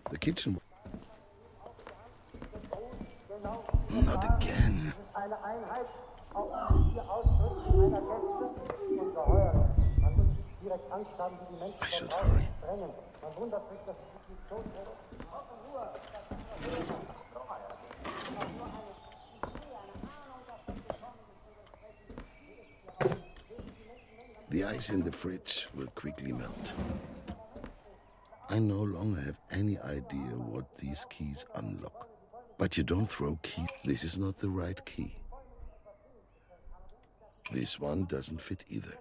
The kitchen... Not again. I should hurry. The ice in the fridge will quickly melt. I no longer have any idea what these keys unlock. But you don't throw keys. This is not the right key. This one doesn't fit either.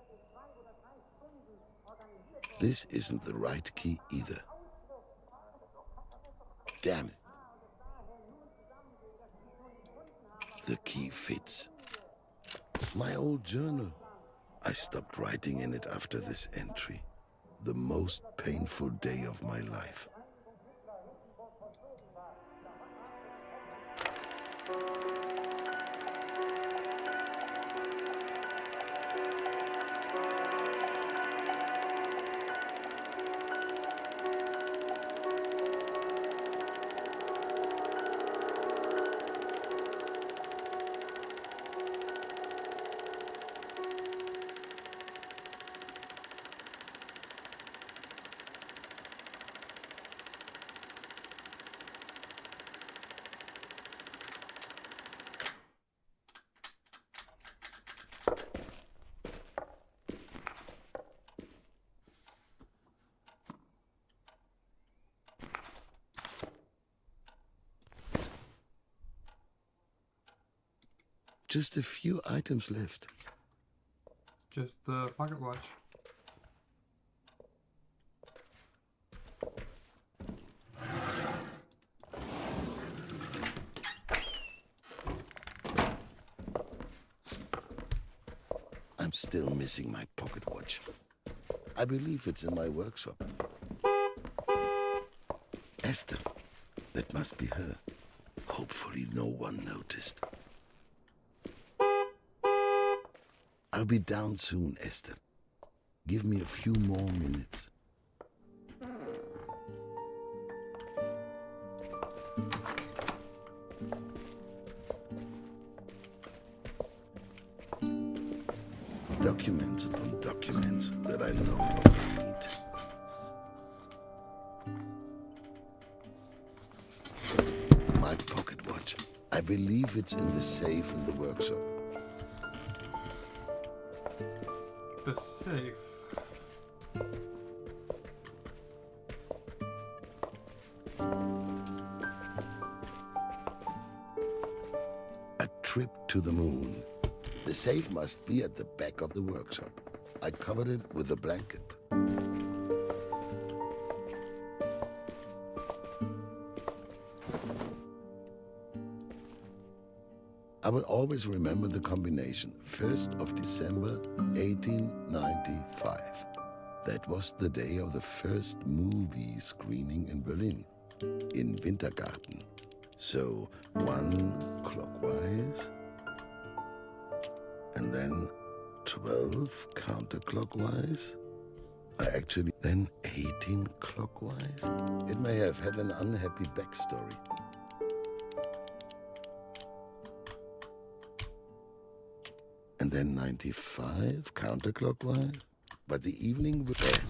This isn't the right key either. Damn it. The key fits. My old journal. I stopped writing in it after this entry. The most painful day of my life. Just a few items left. Just the pocket watch. I'm still missing my pocket watch. I believe it's in my workshop. Esther. That must be her. Hopefully no one noticed. I'll be down soon, Esther. Give me a few more minutes. Documents upon documents that I no longer need. My pocket watch. I believe it's in the safe in the workshop. The safe. A trip to the moon. The safe must be at the back of the workshop. I covered it with a blanket. I will always remember the combination. 1st of December, 1895. That was the day of the first movie screening in Berlin, in Wintergarten. So 1 clockwise, and then 12 counterclockwise. Then 18 clockwise. It may have had an unhappy backstory. And then 95 counterclockwise. But the evening was there.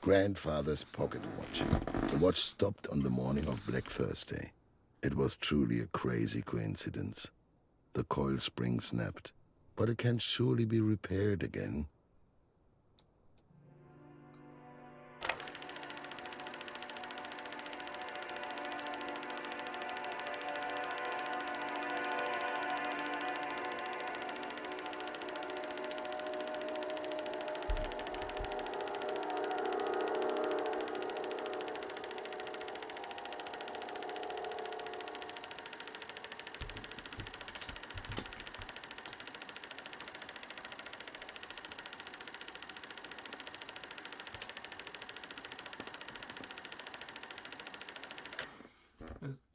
Grandfather's pocket watch. The watch stopped on the morning of Black Thursday. It was truly a crazy coincidence. The coil spring snapped, but it can surely be repaired again.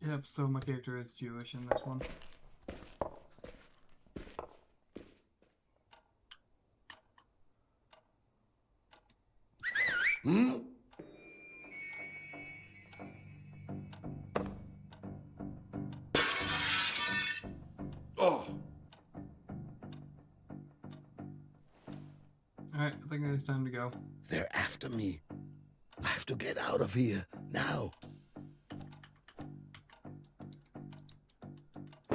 Yep, so my character is Jewish in this one. Hmm? Oh, Alright, I think it's time to go. they're after me. I have to get out of here now.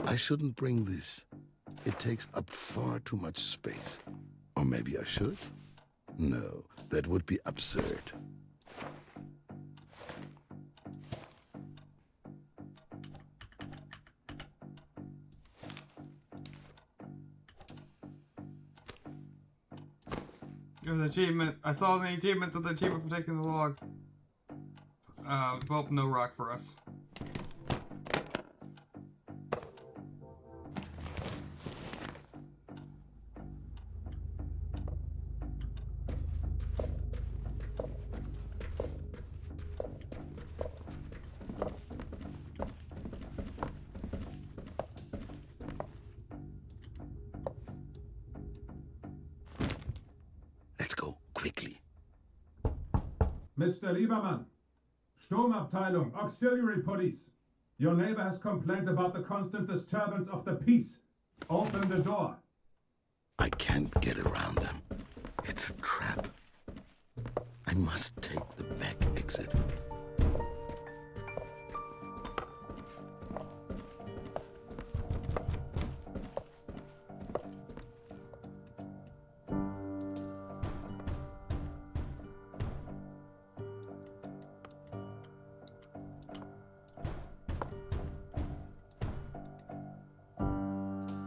I shouldn't bring this. It takes up far too much space. Or maybe I should? No, that would be absurd. There's an achievement. I saw the achievements of the achievement for taking the log. Well, no rock for us. Let's go, quickly. Mr. Lieberman, Sturmabteilung, Auxiliary Police. Your neighbor has complained about the constant disturbance of the peace. Open the door. I can't get around them. It's a trap. I must take the back exit.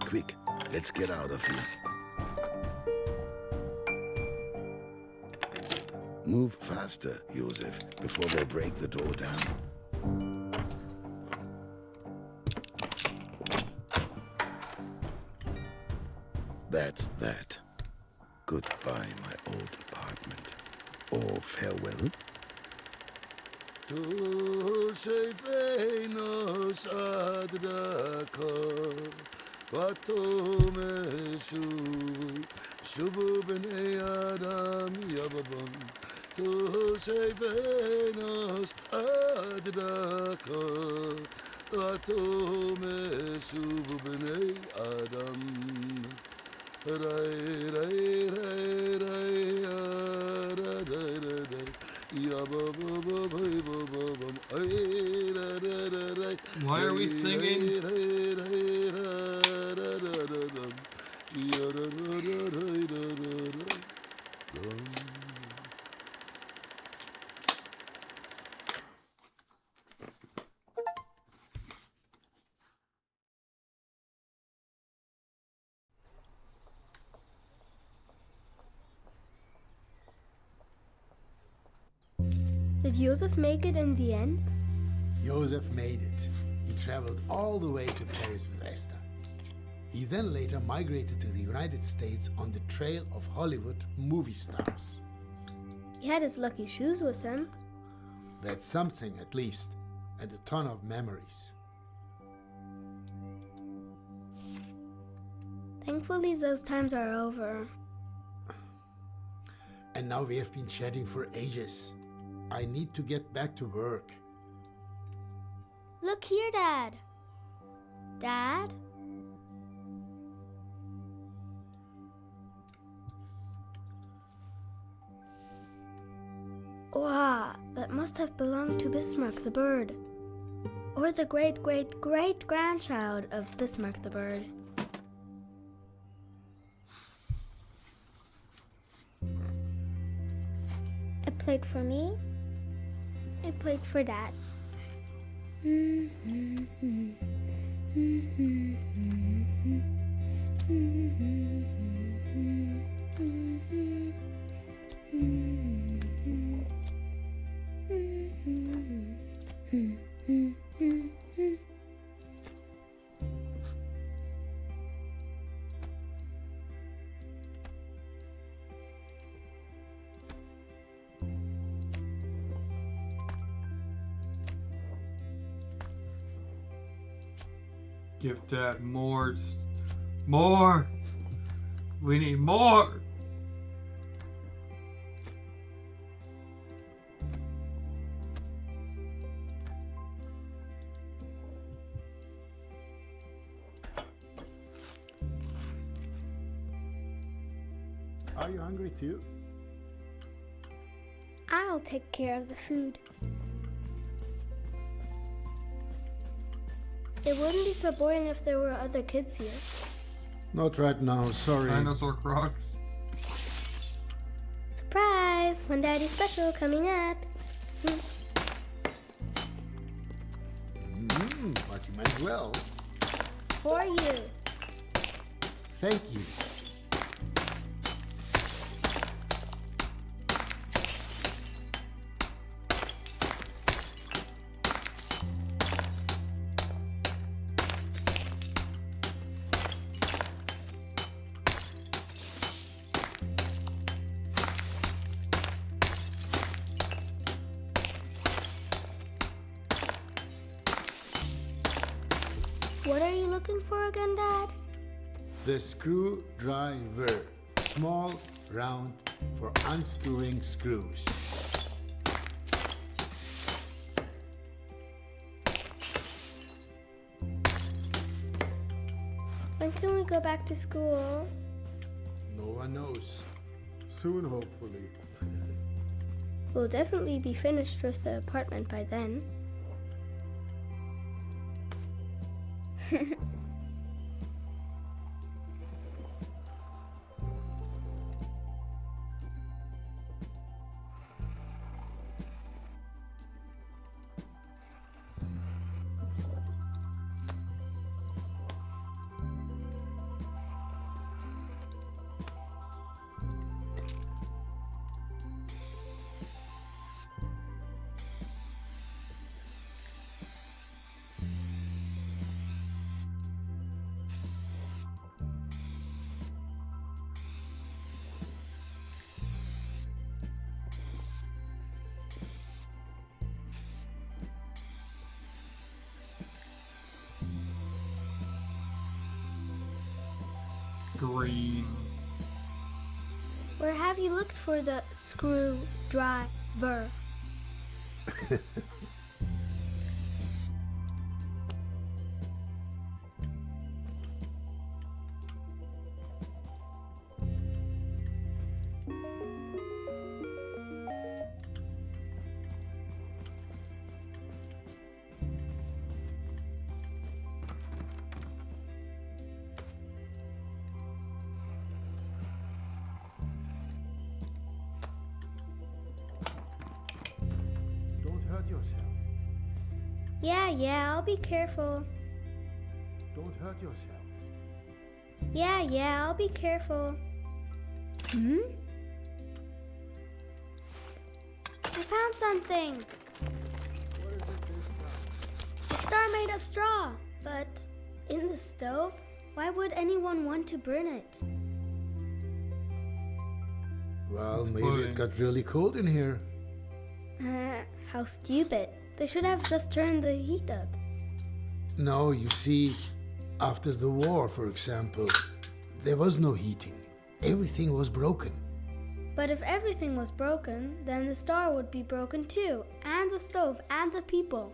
Quick, let's get out of here. Move faster, Josef, before they break the door down. That's that. Goodbye, my old apartment. Or farewell. Tu sei fenos ad dakar, vato me shubu b'nei adam yababam. Tu sei fenos ad dakar, vato me shubu b'nei adam. Rai rai rai rai rai rai rai rai. Why are we singing? Did Joseph make it in the end? Joseph made it. He traveled all the way to Paris with Esther. He then later migrated to the United States on the trail of Hollywood movie stars. He had his lucky shoes with him. That's something, at least, and a ton of memories. Thankfully, those times are over. And now we have been chatting for ages. I need to get back to work. Look here, Dad. Dad? Wow, that must have belonged to Bismarck the bird. Or the great-great-great-grandchild of Bismarck the bird. A plate for me. A plate for Dad. Give Dad more. More! We need more! Are you hungry too? I'll take care of the food. It wouldn't be so boring if there were other kids here. Not right now, sorry. Dinosaur Crocs. Surprise! One Daddy special coming up. But you meant well. For you. Thank you. What are you looking for again, Dad? The screwdriver. Small, round, for unscrewing screws. When can we go back to school? No one knows. Soon, hopefully. We'll definitely be finished with the apartment by then. Green. Where have you looked for the screwdriver? Don't hurt yourself. Yeah, I'll be careful. Don't hurt yourself. Yeah, I'll be careful. Hmm? I found something! What is it this time? A star made of straw. But in the stove? Why would anyone want to burn it? Well, maybe it got really cold in here. How stupid. They should have just turned the heat up. No, you see, after the war, for example, there was no heating. Everything was broken. But if everything was broken, then the star would be broken too, and the stove, and the people.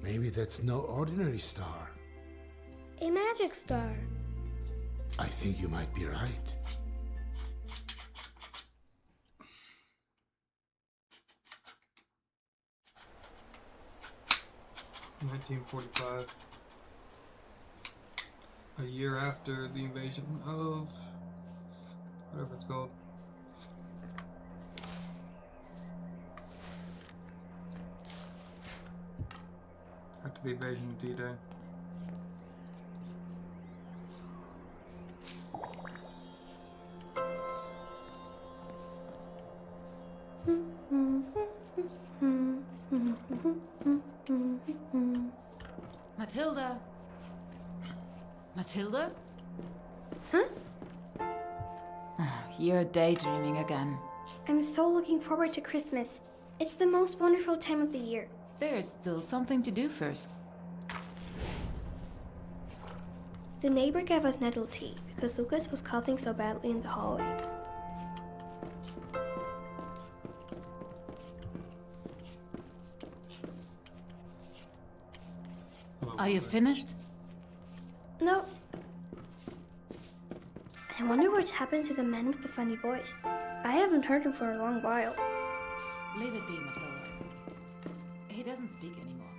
Maybe that's no ordinary star. A magic star. I think you might be right. In 1945. A year after the invasion of whatever it's called. After the invasion of D-Day. Matilda? Matilda? Huh? You're daydreaming again. I'm so looking forward to Christmas. It's the most wonderful time of the year. There's still something to do first. The neighbor gave us nettle tea because Lucas was coughing so badly in the hallway. Are you finished? No. I wonder what's happened to the man with the funny voice. I haven't heard him for a long while. Leave it be, Matilda. He doesn't speak anymore.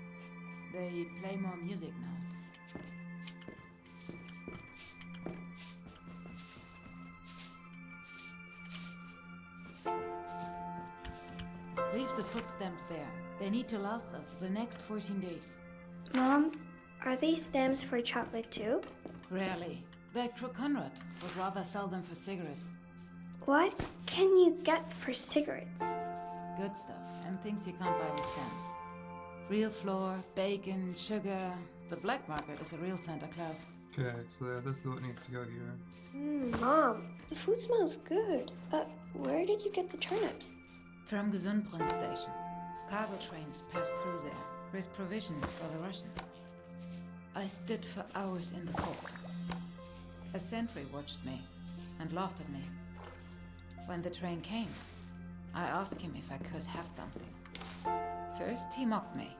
They play more music now. Leave the footsteps there. They need to last us the next 14 days. Mom, are these stamps for chocolate too? Rarely. That crook Conrad would rather sell them for cigarettes. What can you get for cigarettes? Good stuff, and things you can't buy with stamps. Real flour, bacon, sugar. The black market is a real Santa Claus. Okay, so this is what needs to go here. Mom, the food smells good. Where did you get the turnips? From Gesundbrunnen station. Cargo trains pass through there with provisions for the Russians. I stood for hours in the court. A sentry watched me and laughed at me. When the train came, I asked him if I could have something. First, he mocked me,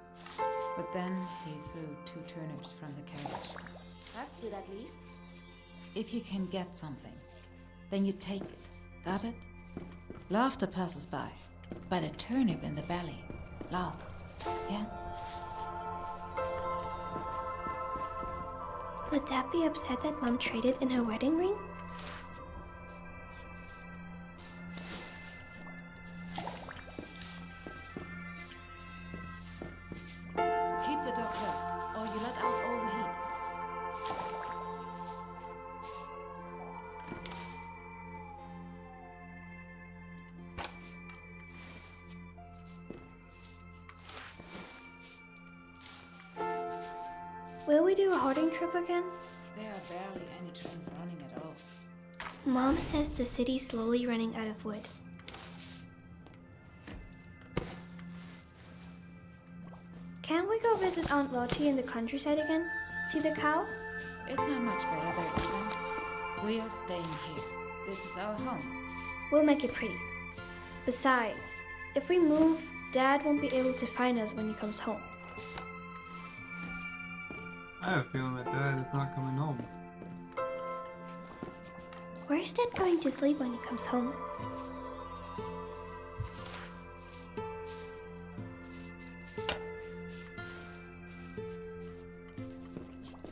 but then he threw 2 turnips from the carriage. That's good at least. If you can get something, then you take it. Got it? Laughter passes by, but a turnip in the belly lasts. Yeah? Would Dad be upset that Mom traded in her wedding ring? Keep the door closed, or you let out all the heat. Will we do a hoarding trip again? There are barely any trains running at all. Mom says the city's slowly running out of wood. Can't we go visit Aunt Lottie in the countryside again? See the cows? It's not much better there, is it? We are staying here. This is our home. We'll make it pretty. Besides, if we move, Dad won't be able to find us when he comes home. I have a feeling that Dad is not coming home. Where's Dad going to sleep when he comes home?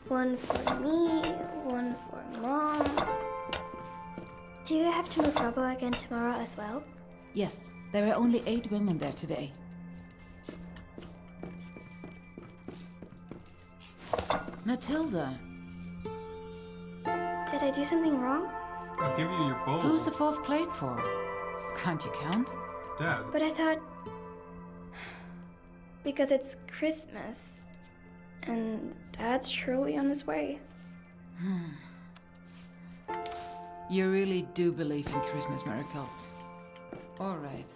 One for me, one for Mom. Do you have to move rubble again tomorrow as well? Yes, there were only 8 women there today. Matilda. Did I do something wrong? I'll give you your bowl. Who's the 4th plate for? Can't you count? Dad. But I thought... Because it's Christmas. And Dad's surely on his way. You really do believe in Christmas miracles. All right.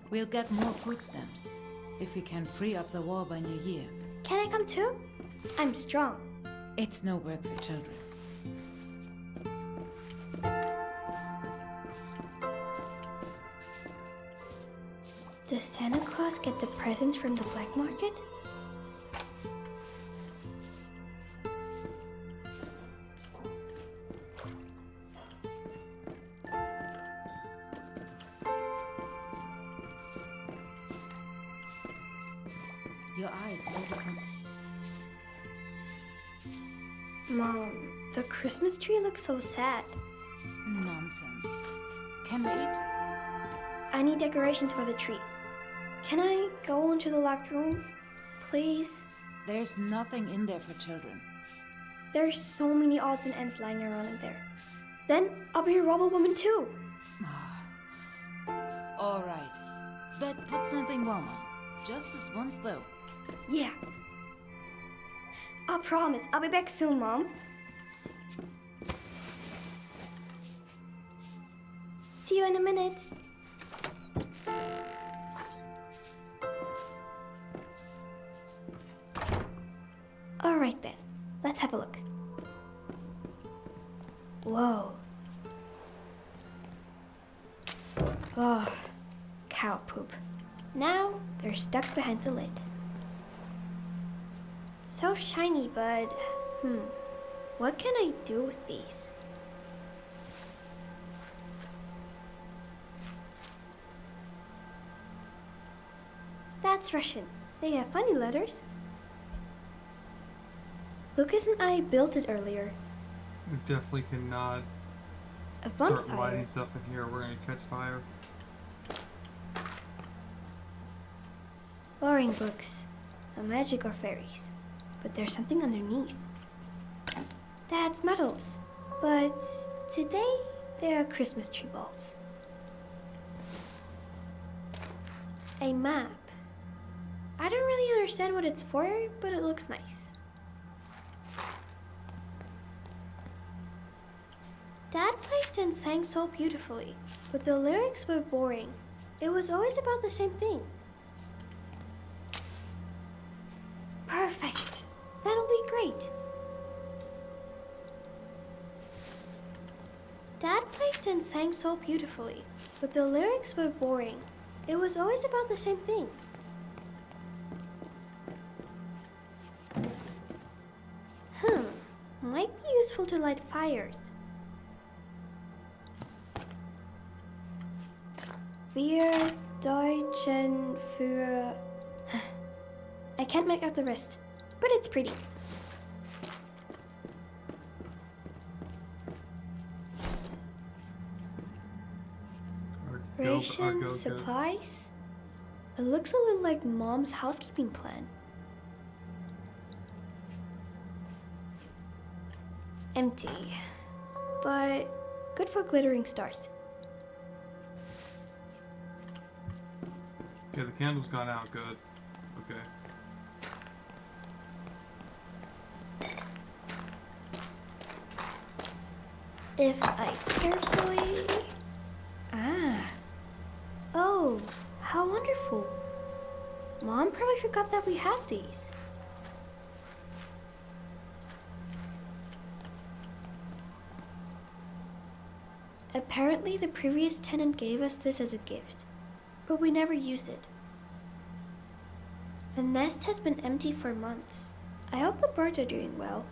We'll get more food stamps if we can free up the wall by New Year. Can I come too? I'm strong. It's no work for children. Does Santa Claus get the presents from the black market? Your eyes will become... Mom, the Christmas tree looks so sad. Nonsense. Can we eat? I need decorations for the tree. Can I go into the locked room? Please? There's nothing in there for children. There's so many odds and ends lying around in there. Then I'll be a rubble woman too. All right. But put something warm on. Just this once, though. Yeah. I'll promise. I'll be back soon, Mom. See you in a minute. Alright then, let's have a look. Whoa. Oh, cow poop. Now they're stuck behind the lid. So shiny, but what can I do with these? That's Russian. They have funny letters. Lucas and I built it earlier. We definitely cannot A start bonfire. lighting stuff in here. We're gonna catch fire. Boring books. No magic or fairies. But there's something underneath. That's medals. But today, they are Christmas tree balls. A map. I don't really understand what it's for, but it looks nice. Dad played and sang so beautifully, but the lyrics were boring. It was always about the same thing. Perfect. That'll be great. Dad played and sang so beautifully, but the lyrics were boring. It was always about the same thing. Might be useful to light fires. Wir Deutschen für... I can't make out the rest, but it's pretty. Ration supplies? It looks a little like Mom's housekeeping plan. Empty, but good for glittering stars. Okay, the candle's gone out. Good. Okay. If I carefully... Oh, how wonderful. Mom probably forgot that we had these. Apparently, the previous tenant gave us this as a gift, but we never used it. The nest has been empty for months. I hope the birds are doing well.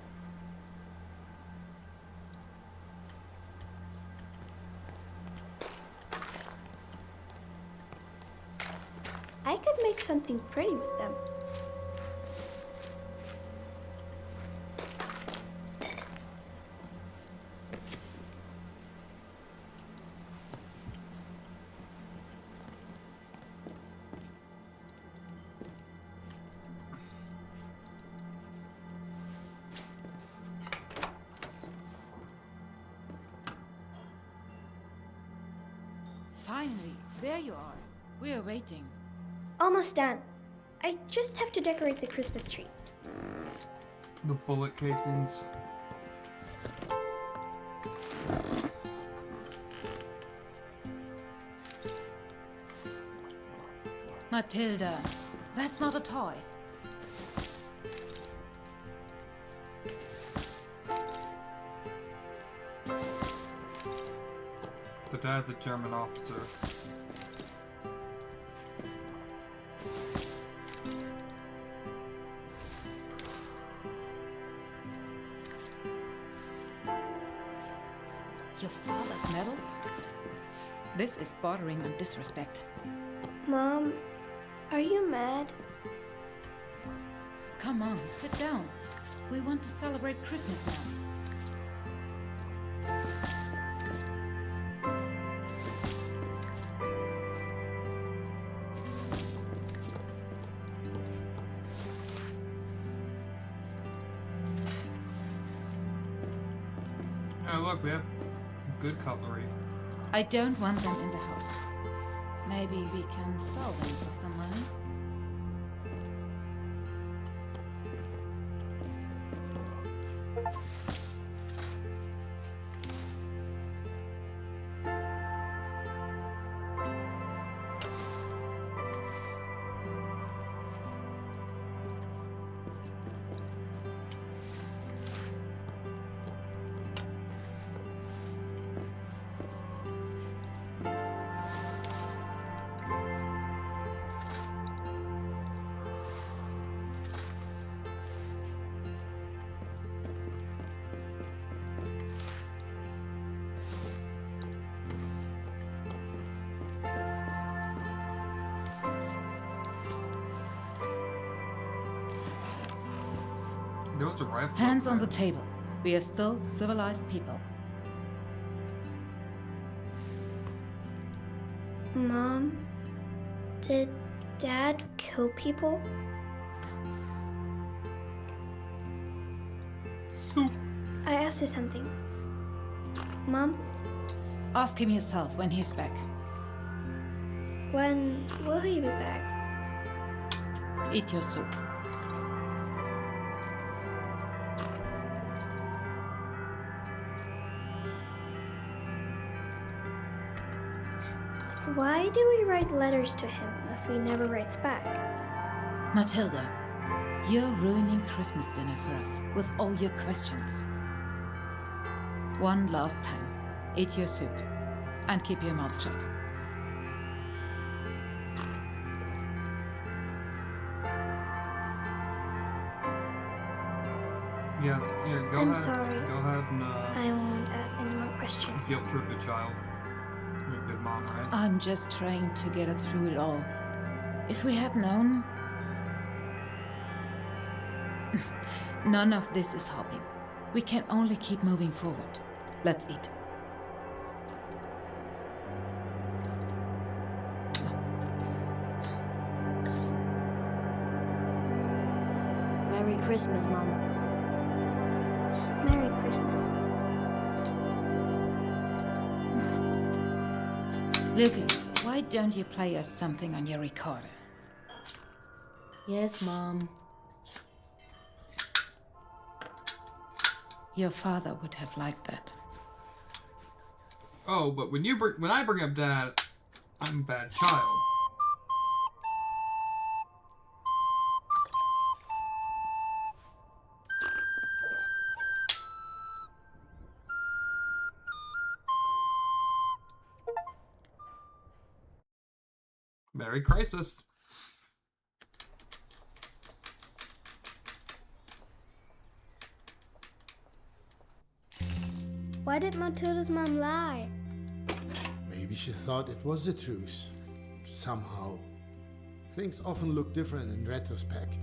I could make something pretty with them. Finally, there you are. We are waiting. Almost done. I just have to decorate the Christmas tree. The bullet casings. Matilda, that's not a toy. The dad's a German officer. Your father's medals? This is bordering on disrespect. Mom, are you mad? Come on, sit down. We want to celebrate Christmas now. Oh, look, we have good cutlery. I don't want them in the house. Maybe we can sell them for some money. That's a rifle. Hands up on the there. table. We are still civilized people. Mom, did Dad kill people? I asked her something. Mom, Ask him yourself when he's back. when will he be back? Eat your soup. Why do we write letters to him if he never writes back? Matilda, you're ruining Christmas dinner for us with all your questions. One last time, eat your soup and keep your mouth shut. Yeah, here, go I'm ahead. sorry. Go ahead and I won't ask any more questions. guilt trip the child. You're a good mom, right? I'm just trying to get her through it all. If we had known... None of this is helping. We can only keep moving forward. Let's eat. Merry Christmas, Mom. Merry Christmas. Lucas, why don't you play us something on your recorder? Yes, Mom. Your father would have liked that. Oh, but when I bring up Dad, I'm a bad child. Merry Crisis. Why did Matilda's mom lie? Maybe she thought it was the truth. Somehow. Things often look different in retrospect.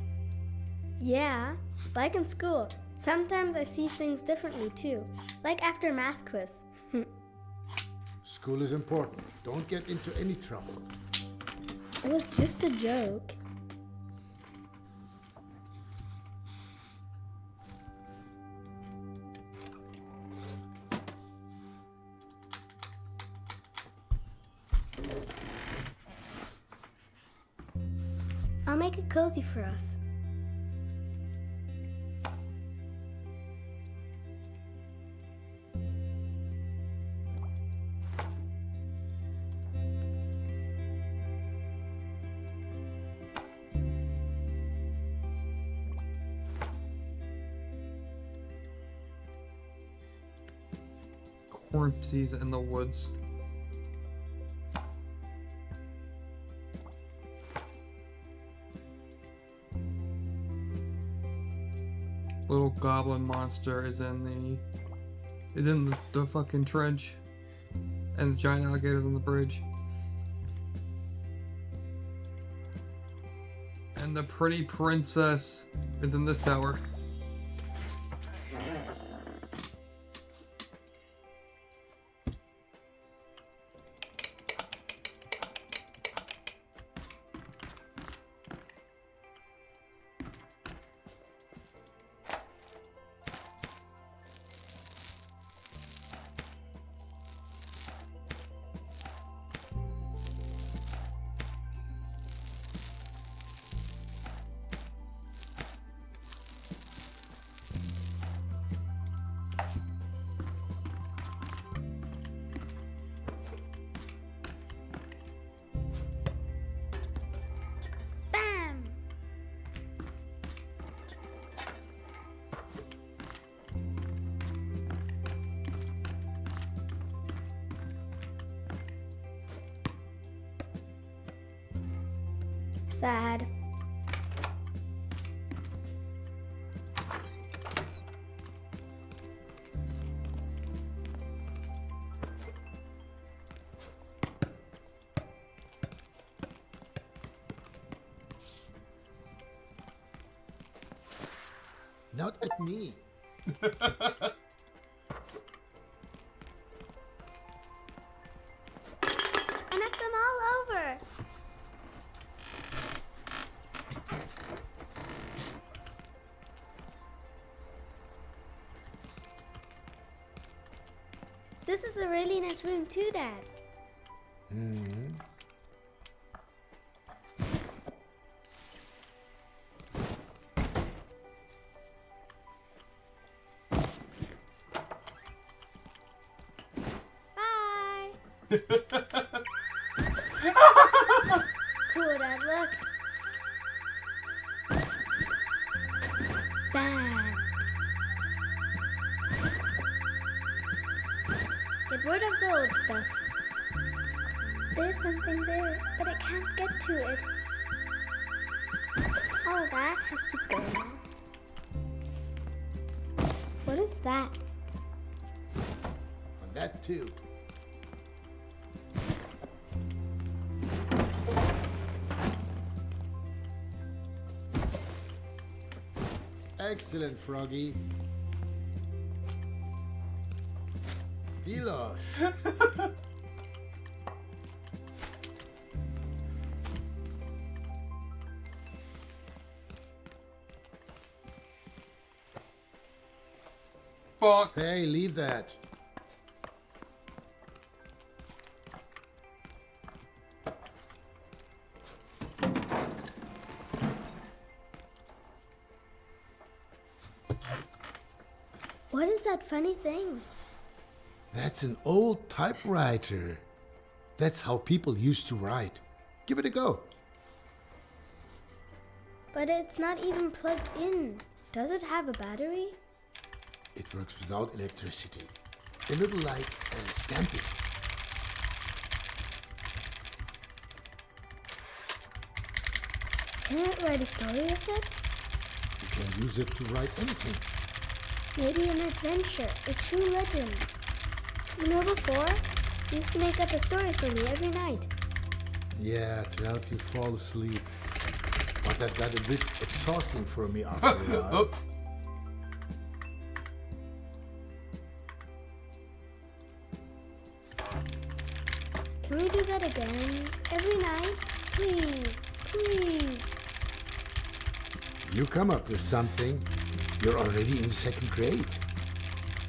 Yeah, like in school. Sometimes I see things differently too. Like after math quiz. School is important. Don't get into any trouble. It was just a joke. I'll make it cozy for us. Corpses in the woods. Little goblin monster is in the fucking trench, and the giant alligators on the bridge, and the pretty princess is in this tower. Bam! Sad. Not at me. I knocked them all over. This is a really nice room too, Dad. Hmm. Bye. Cool, Dad, look. Dad. Get rid of the old stuff. There's something there, but I can't get to it. All that has to go now. What is that? On that too. Excellent, Froggy. Delos. Fuck. Hey, leave that. What is that funny thing? That's an old typewriter. That's how people used to write. Give it a go. But it's not even plugged in. Does it have a battery? It works without electricity. A little like stamping. Can it write a story with it? You can use it to write anything. Maybe an adventure, a true legend. You know, before, you used to make up a story for me every night. Yeah, to help you fall asleep. But that got a bit exhausting for me after a while. Oops. Can we do that again? Every night? Please, please. You come up with something. You're already in second grade.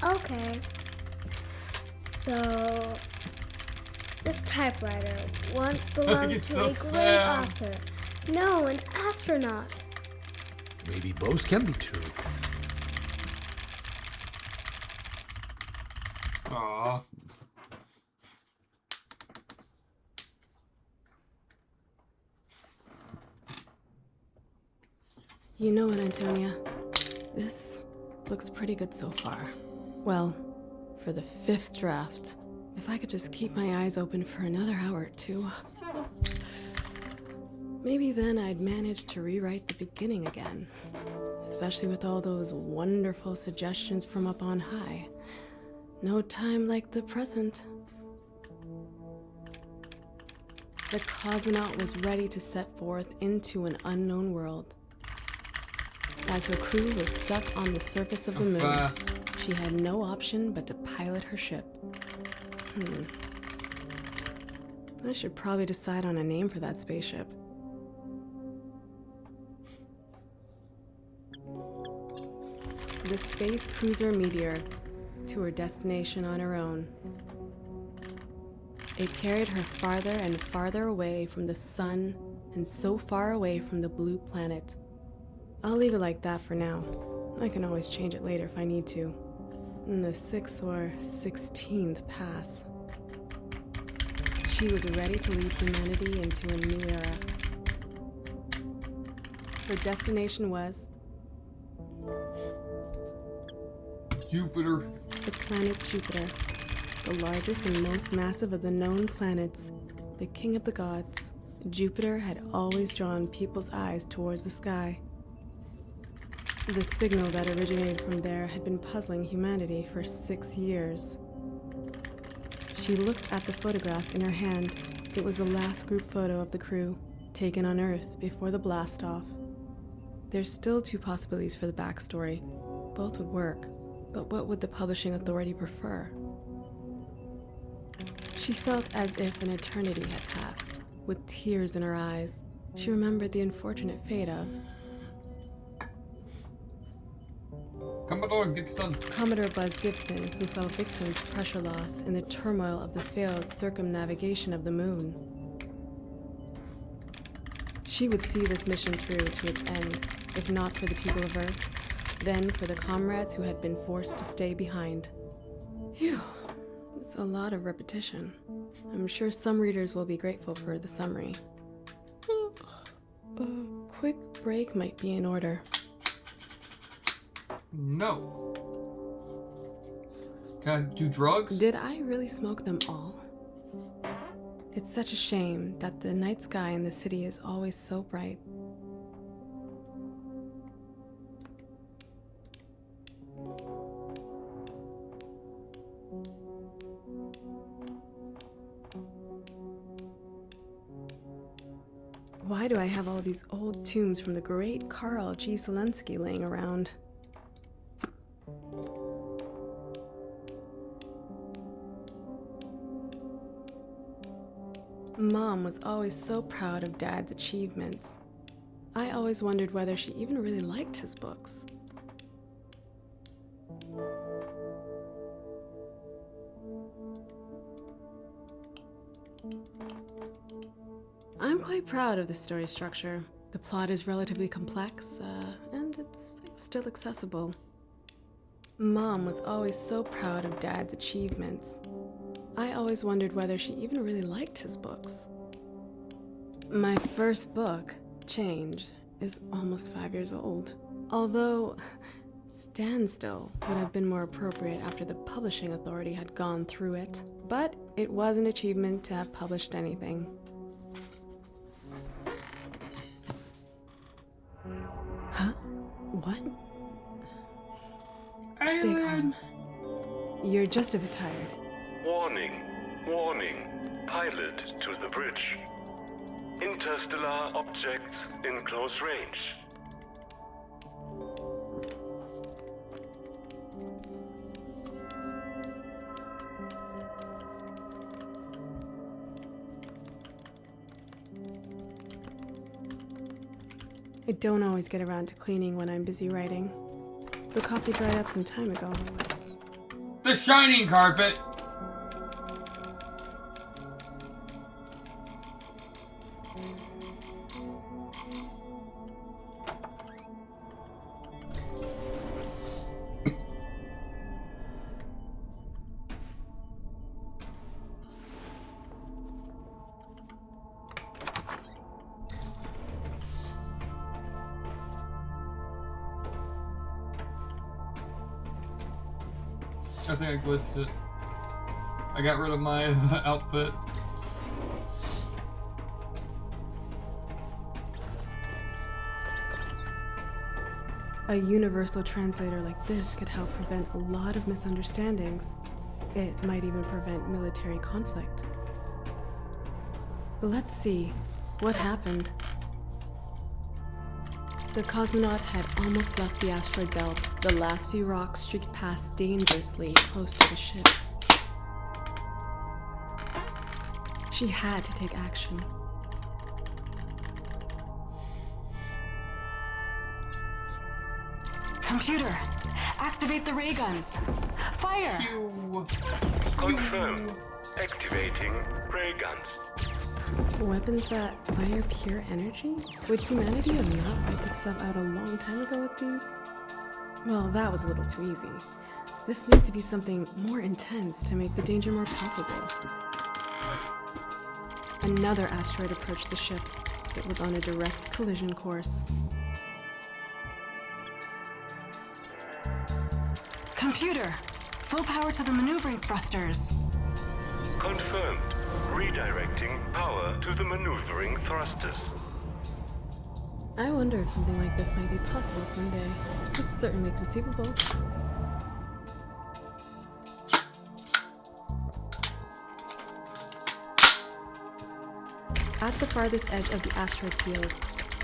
Okay. So, this typewriter once belonged It's to a the great sound. author. No, an astronaut. Maybe both can be true. Aww. You know what, Antonia? This looks pretty good so far. Well, for the 5th draft. If I could just keep my eyes open for another hour or two. Maybe then I'd manage to rewrite the beginning again. Especially with all those wonderful suggestions from up on high. No time like the present. The cosmonaut was ready to set forth into an unknown world. As her crew was stuck on the surface of the moon, Fast. she had no option but to pilot her ship. I should probably decide on a name for that spaceship. The space cruiser Meteor, to her destination on her own. It carried her farther and farther away from the sun and so far away from the blue planet. I'll leave it like that for now. I can always change it later if I need to. In the 6th or 16th pass. She was ready to lead humanity into a new era. Her destination was Jupiter. the planet Jupiter, the largest and most massive of the known planets, the king of the gods. Jupiter had always drawn people's eyes towards the sky. The signal that originated from there had been puzzling humanity for 6 years. She looked at the photograph in her hand. It was the last group photo of the crew, taken on Earth before the blast-off. There's still 2 possibilities for the backstory. Both would work, but what would the publishing authority prefer? She felt as if an eternity had passed. With tears in her eyes, she remembered the unfortunate fate of Commodore Gibson. Commodore Buzz Gibson, who fell victim to pressure loss in the turmoil of the failed circumnavigation of the moon. She would see this mission through to its end, if not for the people of Earth, then for the comrades who had been forced to stay behind. Phew, it's a lot of repetition. I'm sure some readers will be grateful for the summary. A quick break might be in order. No. Can I do drugs? Did I really smoke them all? It's such a shame that the night sky in the city is always so bright. Why do I have all these old tombs from the great Karl G. Zelensky laying around? Mom was always so proud of Dad's achievements. I always wondered whether she even really liked his books. I'm quite proud of the story structure. The plot is relatively complex, and it's still accessible. Mom was always so proud of Dad's achievements. I always wondered whether she even really liked his books. My first book, Change, is almost 5 years old. Although, Standstill would have been more appropriate after the publishing authority had gone through it. But it was an achievement to have published anything. Huh? What? Stay calm. You're just a bit tired. Warning, warning, pilot to the bridge. Interstellar objects in close range. I don't always get around to cleaning when I'm busy writing. The coffee dried up some time ago. The shining carpet! I think I glitched it. I got rid of my outfit. A universal translator like this could help prevent a lot of misunderstandings. It might even prevent military conflict. Let's see. What happened? The cosmonaut had almost left the asteroid belt. The last few rocks streaked past dangerously close to the ship. She had to take action. Computer, activate the ray guns. Fire! Confirmed. Activating ray guns. Weapons that fire pure energy? Would humanity have not wiped itself out a long time ago with these? Well, that was a little too easy. This needs to be something more intense to make the danger more palpable. Another asteroid approached the ship. It was on a direct collision course. Computer, full power to the maneuvering thrusters. Confirmed. Redirecting power to the maneuvering thrusters. I wonder if something like this might be possible someday. It's certainly conceivable. At the farthest edge of the asteroid field,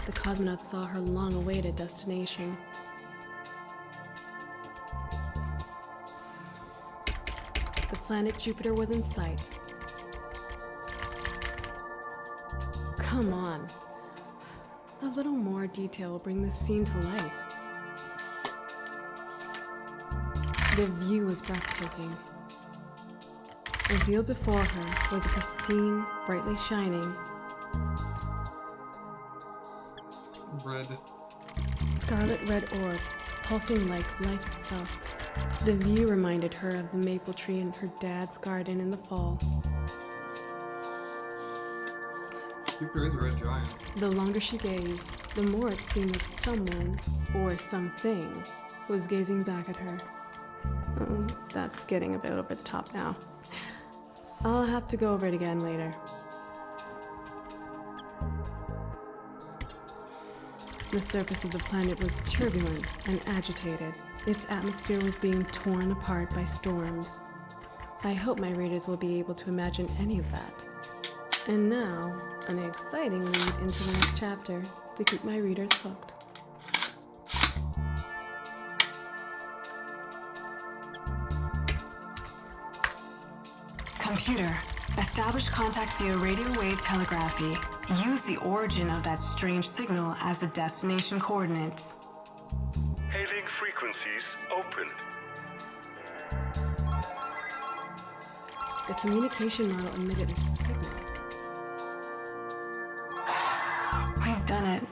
the cosmonaut saw her long-awaited destination. The planet Jupiter was in sight. Come on. A little more detail will bring this scene to life. The view was breathtaking. Revealed before her was a pristine, brightly shining Red. scarlet red orb, pulsing like life itself. The view reminded her of the maple tree in her dad's garden in the fall. Jupiter is a red giant. The longer she gazed, the more it seemed that someone, or something, was gazing back at her. Oh, that's getting a bit over the top now. I'll have to go over it again later. The surface of the planet was turbulent and agitated. Its atmosphere was being torn apart by storms. I hope my readers will be able to imagine any of that. And now, an exciting lead into the next chapter to keep my readers hooked. Computer, establish contact via radio wave telegraphy. Use the origin of that strange signal as the destination coordinates. Hailing frequencies opened. The communication model emitted a signal. We've done it.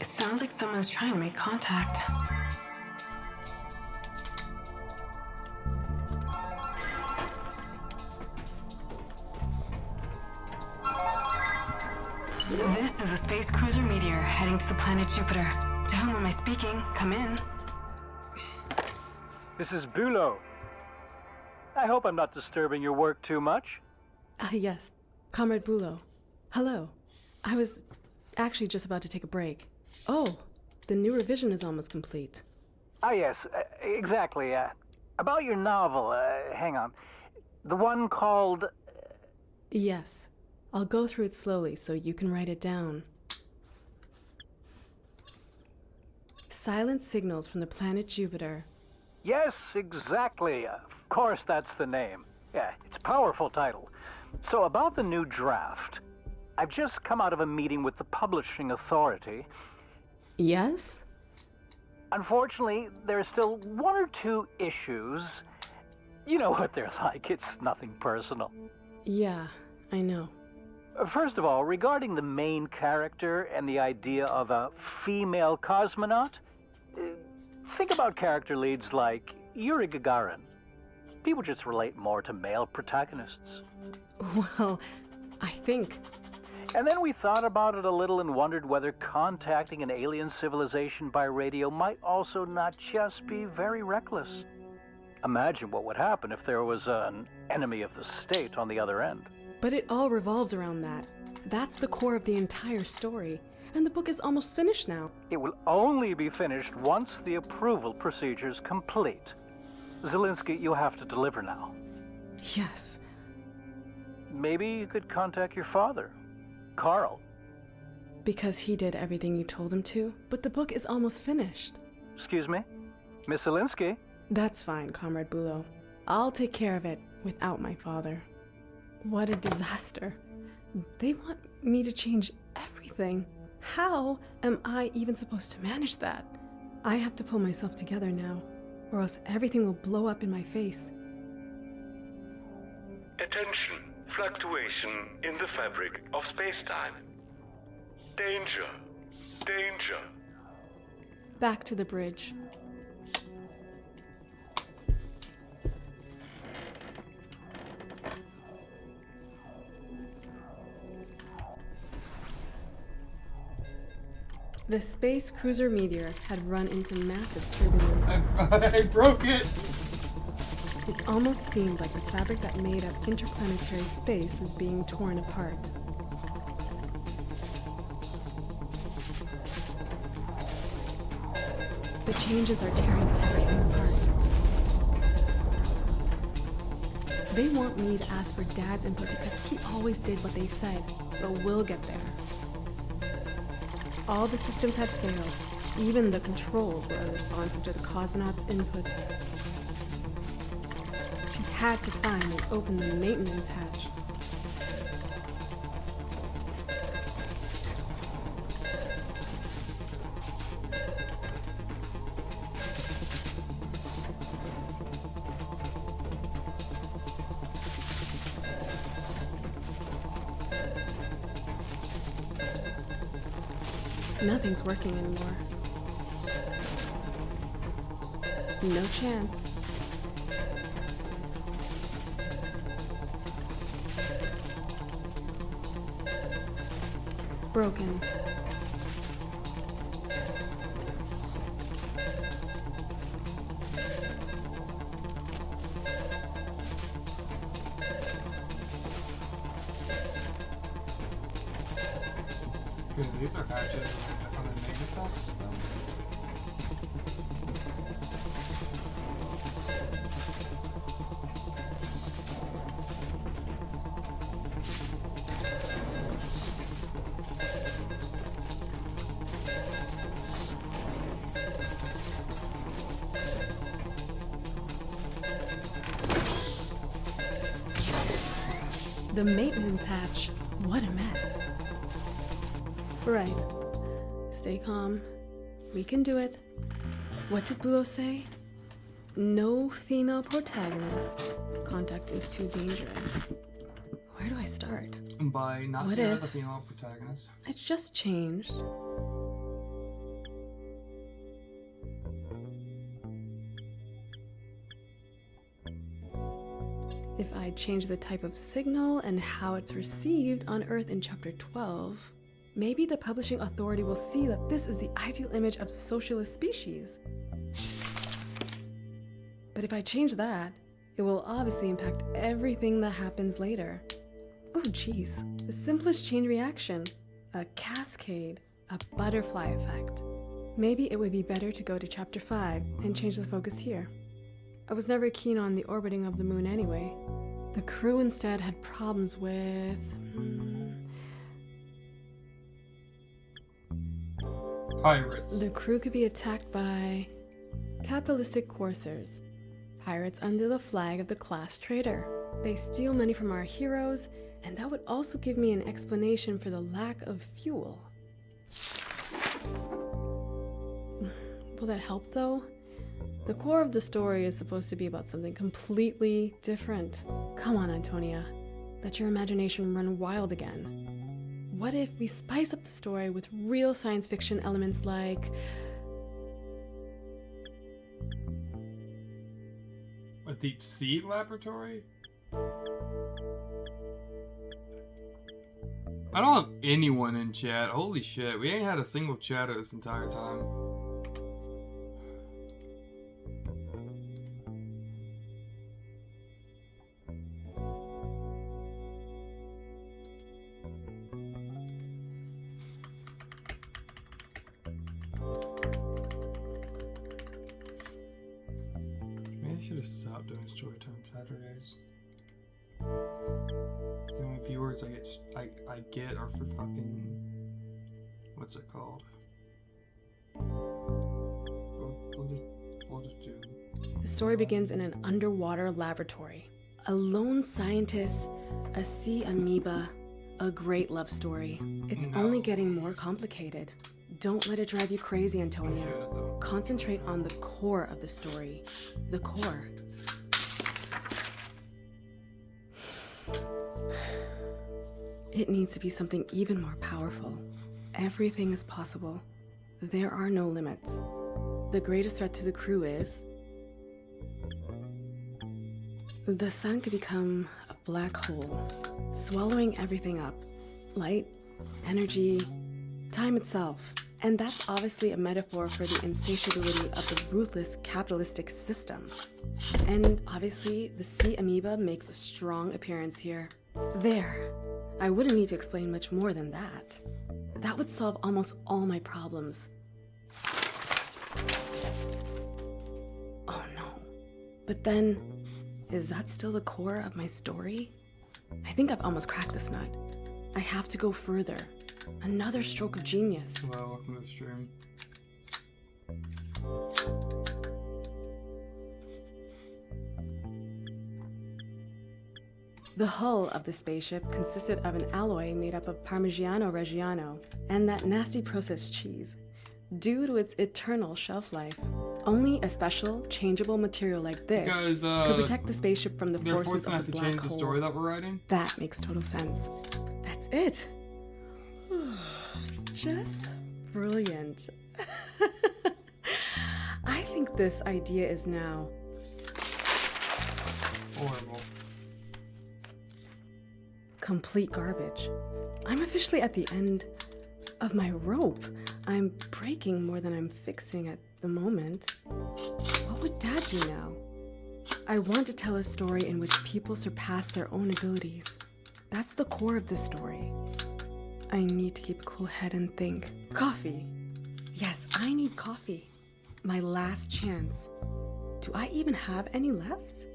It sounds like someone's trying to make contact. This is a space cruiser meteor heading to the planet Jupiter. To whom am I speaking? Come in. This is Bulow. I hope I'm not disturbing your work too much. Yes, Comrade Bulow. Hello. I was actually just about to take a break. Oh, the new revision is almost complete. Ah, yes, exactly. About your novel, hang on. The one called... Yes. I'll go through it slowly so you can write it down. Silent signals from the planet Jupiter. Yes, exactly. Of course, that's the name. Yeah, it's a powerful title. So about the new draft. I've just come out of a meeting with the publishing authority. Yes? Unfortunately, there are still one or two issues. You know what they're like. It's nothing personal. Yeah, I know. First of all, regarding the main character and the idea of a female cosmonaut, think about character leads like Yuri Gagarin. People just relate more to male protagonists. Well, I think... And then we thought about it a little and wondered whether contacting an alien civilization by radio might also not just be very reckless. Imagine what would happen if there was an enemy of the state on the other end. But it all revolves around that. That's the core of the entire story. And the book is almost finished now. It will only be finished once the approval procedure's complete. Zelinsky, you have to deliver now. Yes. Maybe you could contact your father, Carl. Because he did everything you told him to, but the book is almost finished. Excuse me? Miss Zelinsky? That's fine, Comrade Bulow. I'll take care of it without my father. What a disaster. They want me to change everything. How am I even supposed to manage that? I have to pull myself together now, or else everything will blow up in my face. Attention. Fluctuation in the fabric of space-time. Danger. Danger. Back to the bridge. The space cruiser Meteor had run into massive turbulence. I broke it! It almost seemed like the fabric that made up interplanetary space was being torn apart. The changes are tearing everything apart. They want me to ask for Dad's input because he always did what they said, but we'll get there. All the systems had failed. Even the controls were unresponsive to the cosmonauts' inputs. She had to find and open the maintenance hatch. Nothing's working anymore. No chance. Broken. Dude, these are hatches on the maintenance box. The maintenance hatch. What a mess. Right. Stay calm. We can do it. What did Bulo say? No female protagonist. Contact is too dangerous. Where do I start? By not What being if the female protagonist. I just changed? If I change the type of signal and how it's received on Earth in Chapter 12, maybe the publishing authority will see that this is the ideal image of socialist species. But if I change that, it will obviously impact everything that happens later. Oh geez, the simplest chain reaction. A cascade, a butterfly effect. Maybe it would be better to go to Chapter 5 and change the focus here. I was never keen on the orbiting of the moon anyway. The crew instead had problems with... Pirates. The crew could be attacked by capitalistic coursers. Pirates under the flag of the class trader. They steal money from our heroes, and that would also give me an explanation for the lack of fuel. Will that help though? The core of the story is supposed to be about something completely different. Come on, Antonia. Let your imagination run wild again. What if we spice up the story with real science fiction elements like... A deep sea laboratory? I don't have anyone in chat. Holy shit, we ain't had a single chatter this entire time. Maybe I should have stopped doing story time Saturdays. The only viewers I get are for fucking, what's it called? We'll just do. The story begins in an underwater laboratory. A lone scientist, a sea amoeba, a great love story. It's only getting more complicated. Don't let it drive you crazy, Antonia. Concentrate on the core of the story. The core. It needs to be something even more powerful. Everything is possible. There are no limits. The greatest threat to the crew is... the sun could become a black hole, swallowing everything up. Light, energy, time itself. And that's obviously a metaphor for the insatiability of the ruthless capitalistic system. And obviously, the sea amoeba makes a strong appearance here. There. I wouldn't need to explain much more than that. That would solve almost all my problems. Oh no. But then, is that still the core of my story? I think I've almost cracked this nut. I have to go further. Another stroke of genius. Hello, welcome to the stream. The hull of the spaceship consisted of an alloy made up of Parmigiano Reggiano and that nasty processed cheese. Due to its eternal shelf life, only a special, changeable material like this could protect the spaceship from the forces of the black hole. Change the story that we're writing? That makes total sense. That's it. Just brilliant. I think this idea is now horrible. Complete garbage. I'm officially at the end of my rope. I'm breaking more than I'm fixing at the moment. What would Dad do now? I want to tell a story in which people surpass their own abilities. That's the core of the story. I need to keep a cool head and think. Coffee. Yes, I need coffee. My last chance. Do I even have any left?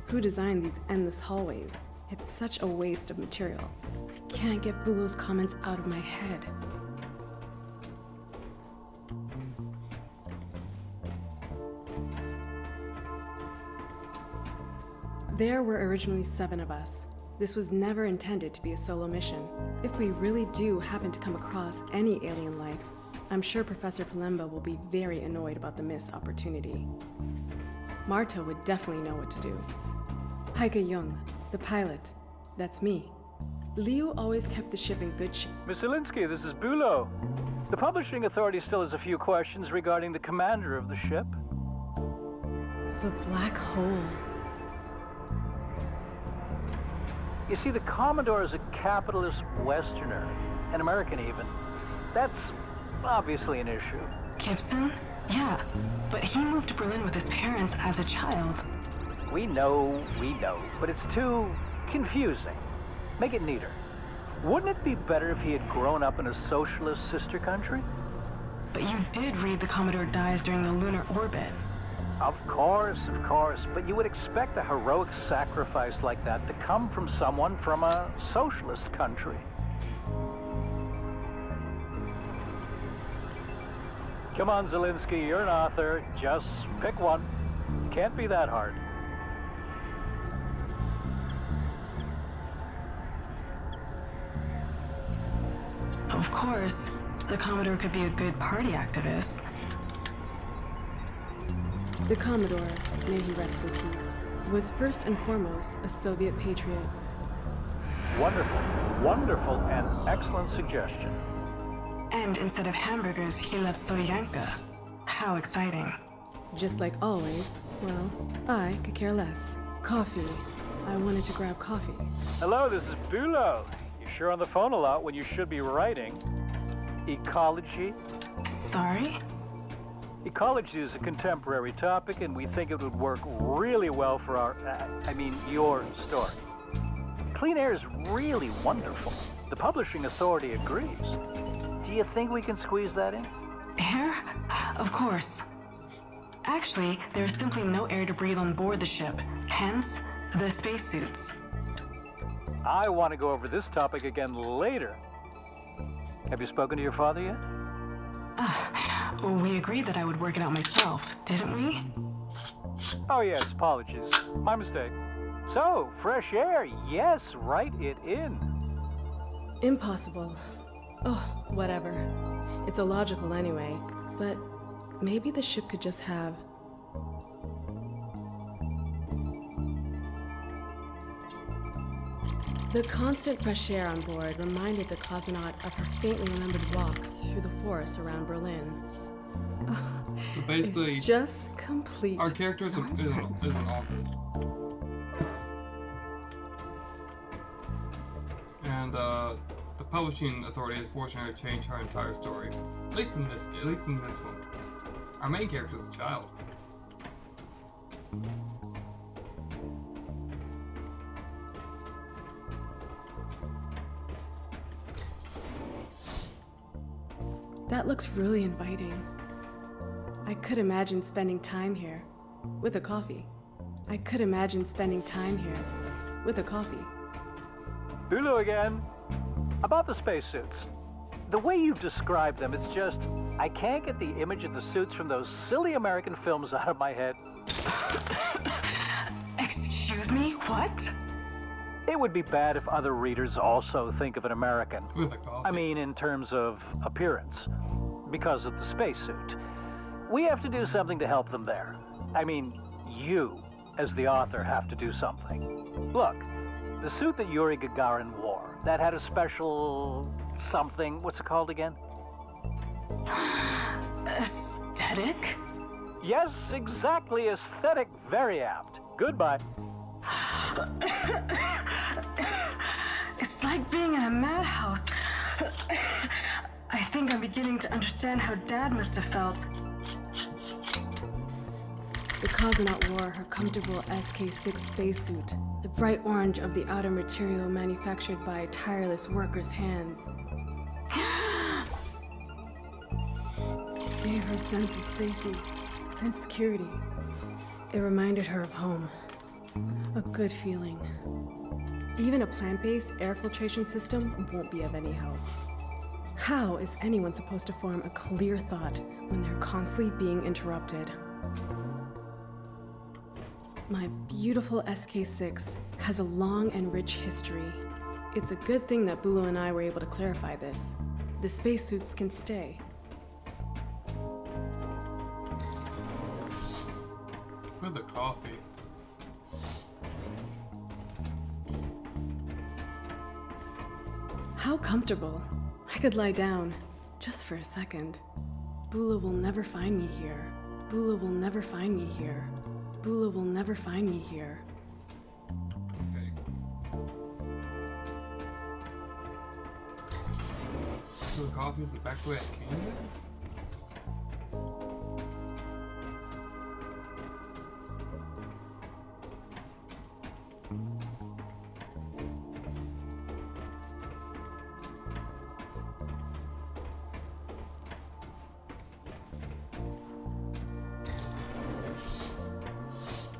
Who designed these endless hallways? It's such a waste of material. I can't get Bulo's comments out of my head. There were originally 7 of us. This was never intended to be a solo mission. If we really do happen to come across any alien life, I'm sure Professor Palemba will be very annoyed about the missed opportunity. Marta would definitely know what to do. Heike Jung, the pilot. That's me. Leo always kept the ship in good shape. Miss Zelinsky, this is Bulo. The Publishing Authority still has a few questions regarding the commander of the ship. The black hole. You see, the Commodore is a capitalist Westerner, an American even. That's obviously an issue. Gibson? Yeah, but he moved to Berlin with his parents as a child. We know, but it's too confusing. Make it neater. Wouldn't it be better if he had grown up in a socialist sister country? But you did read the Commodore dies during the lunar orbit. Of course, but you would expect a heroic sacrifice like that to come from someone from a socialist country. Come on, Zelinsky, you're an author. Just pick one. Can't be that hard. Of course, the Commodore could be a good party activist. The Commodore, may he rest in peace, was first and foremost a Soviet patriot. Wonderful and excellent suggestion. And instead of hamburgers, he loves Solyanka. How exciting. Just like always, well, I could care less. Coffee. I wanted to grab coffee. Hello, this is Bulo. You're sure on the phone a lot when you should be writing. Ecology? Sorry? Ecology is a contemporary topic, and we think it would work really well for your story. Clean air is really wonderful. The Publishing Authority agrees. Do you think we can squeeze that in? Air? Of course. Actually, there is simply no air to breathe on board the ship, hence the spacesuits. I want to go over this topic again later. Have you spoken to your father yet? We agreed that I would work it out myself, didn't we? Oh yes, apologies. My mistake. So, fresh air, yes, write it in. Impossible. Oh, whatever. It's illogical anyway, but maybe the ship could just have... The constant fresh air on board reminded the cosmonaut of her faintly remembered walks through the forest around Berlin. So basically, it's just complete our character is an author. And the Publishing Authority is forcing her to change her entire story. At least in this one. Our main character is a child. 'Cause That looks really inviting. I could imagine spending time here with a coffee. I could imagine spending time here with a coffee. Hulu again. About the spacesuits. The way you've described them, it's just, I can't get the image of the suits from those silly American films out of my head. Excuse me? What? It would be bad if other readers also think of an American. With a coffee. I mean, in terms of appearance. Because of the spacesuit. We have to do something to help them there. I mean, you, as the author, have to do something. Look, the suit that Yuri Gagarin wore, that had a special something. What's it called again? Aesthetic? Yes, exactly. Aesthetic. Very apt. Goodbye. It's like being in a madhouse. I think I'm beginning to understand how Dad must have felt. The cosmonaut wore her comfortable SK-6 spacesuit, the bright orange of the outer material manufactured by tireless workers' hands. Gave her a sense of safety and security. It reminded her of home. A good feeling. Even a plant-based air filtration system won't be of any help. How is anyone supposed to form a clear thought when they're constantly being interrupted? My beautiful SK-6 has a long and rich history. It's a good thing that Bulu and I were able to clarify this. The spacesuits can stay. With the coffee. How comfortable. I could lie down, just for a second. Bula will never find me here. Bula will never find me here. Bula will never find me here. Okay. So the coffee is back the way it came?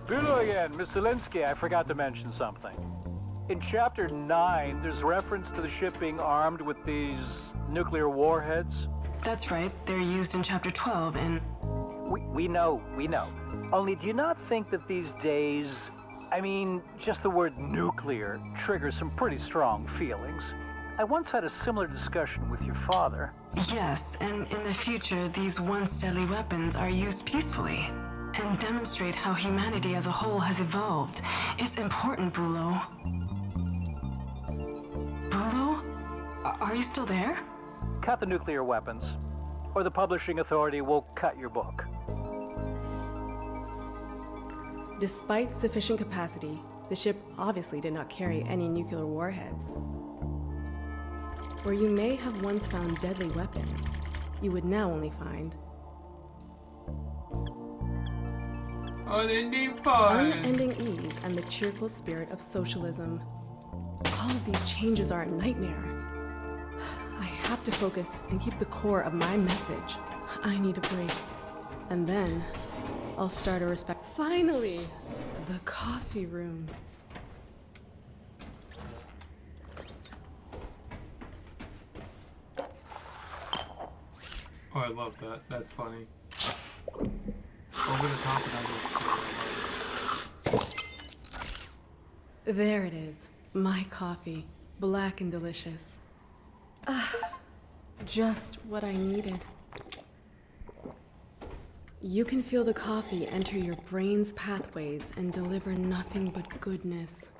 Bulu again, Miss Zelinsky, I forgot to mention something. In Chapter 9, there's reference to the ship being armed with these nuclear warheads. That's right. They're used in Chapter 12 and... We know. Only do you not think that these days, I mean, just the word nuclear triggers some pretty strong feelings? I once had a similar discussion with your father. Yes, and in the future, these once deadly weapons are used peacefully and demonstrate how humanity as a whole has evolved. It's important, Bulu. Bulu? Are you still there? Cut the nuclear weapons, or the publishing authority will cut your book. Despite sufficient capacity, the ship obviously did not carry any nuclear warheads. Where you may have once found deadly weapons, you would now only find unending fun, unending ease, and the cheerful spirit of socialism. All of these changes are a nightmare. I have to focus and keep the core of my message. I need a break. And then I'll start a respect. Finally, the coffee room. Oh, I love that. That's funny. Over the top and under the skin. There it is. My coffee. Black and delicious. Ah, just what I needed. You can feel the coffee enter your brain's pathways and deliver nothing but goodness.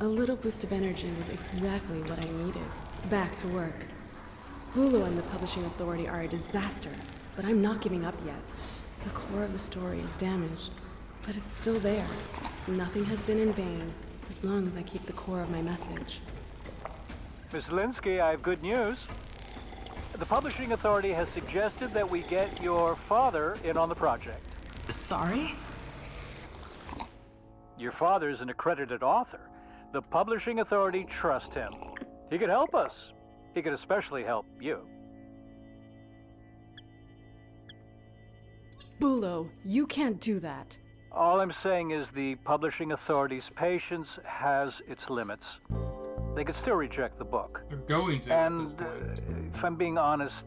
A little boost of energy was exactly what I needed. Back to work. Hulu and the publishing authority are a disaster, but I'm not giving up yet. The core of the story is damaged, but it's still there. Nothing has been in vain, as long as I keep the core of my message. Miss Linsky, I have good news. The publishing authority has suggested that we get your father in on the project. Sorry? Your father's an accredited author. The publishing authority trusts him. He could help us. He could especially help you. Bulo, you can't do that. All I'm saying is the publishing authority's patience has its limits. They could still reject the book. They're going to and, at this point. If I'm being honest,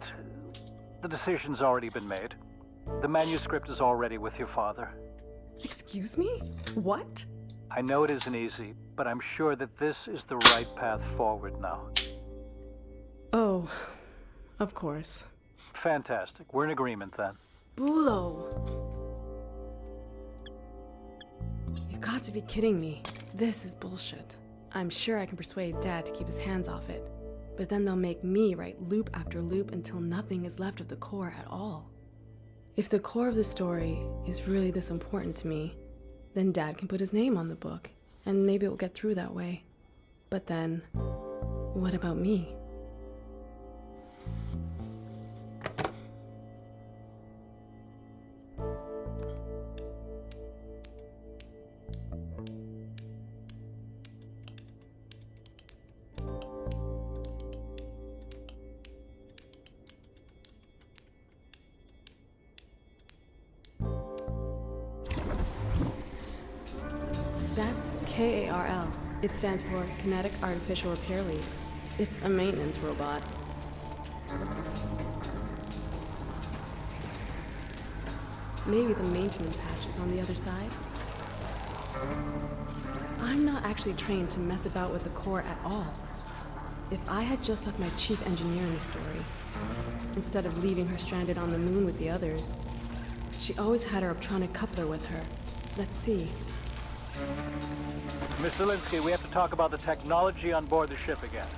the decision's already been made. The manuscript is already with your father. Excuse me? What? I know it isn't easy, but I'm sure that this is the right path forward now. Oh, of course. Fantastic. We're in agreement then. Bulo! You got to be kidding me. This is bullshit. I'm sure I can persuade Dad to keep his hands off it. But then they'll make me write loop after loop until nothing is left of the core at all. If the core of the story is really this important to me, then Dad can put his name on the book, and maybe it will get through that way. But then, what about me? That's KARL. It stands for Kinetic Artificial Repair Lead. It's a maintenance robot. Maybe the maintenance hatch is on the other side? I'm not actually trained to mess about with the core at all. If I had just left my chief engineer in the story, instead of leaving her stranded on the moon with the others, she always had her optronic coupler with her. Let's see. Miss Zielinski, we have to talk about the technology on board the ship again.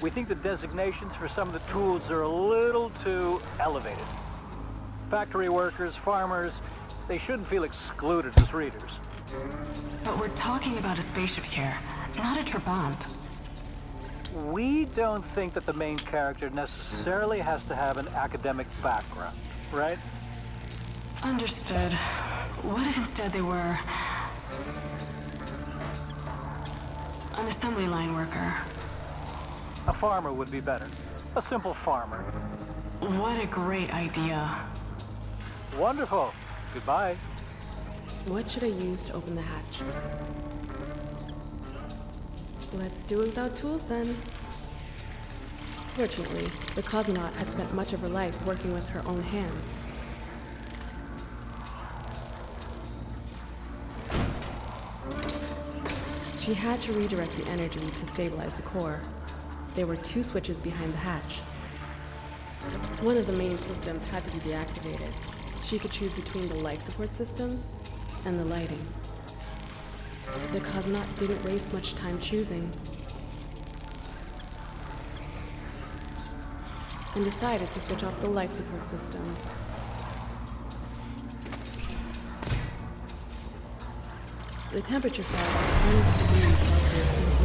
We think the designations for some of the tools are a little too elevated. Factory workers, farmers, they shouldn't feel excluded as readers. But we're talking about a spaceship here, not a Trabant. We don't think that the main character necessarily has to have an academic background, right? Understood. What if instead they were an assembly line worker? A farmer would be better. A simple farmer. What a great idea. Wonderful. Goodbye. What should I use to open the hatch? Let's do it without tools then. Fortunately, the cosmonaut had spent much of her life working with her own hands. She had to redirect the energy to stabilize the core. There were 2 switches behind the hatch. One of the main systems had to be deactivated. She could choose between the life support systems and the lighting. The cosmonaut didn't waste much time choosing, and decided to switch off the life support systems. The temperature fell by tens of degrees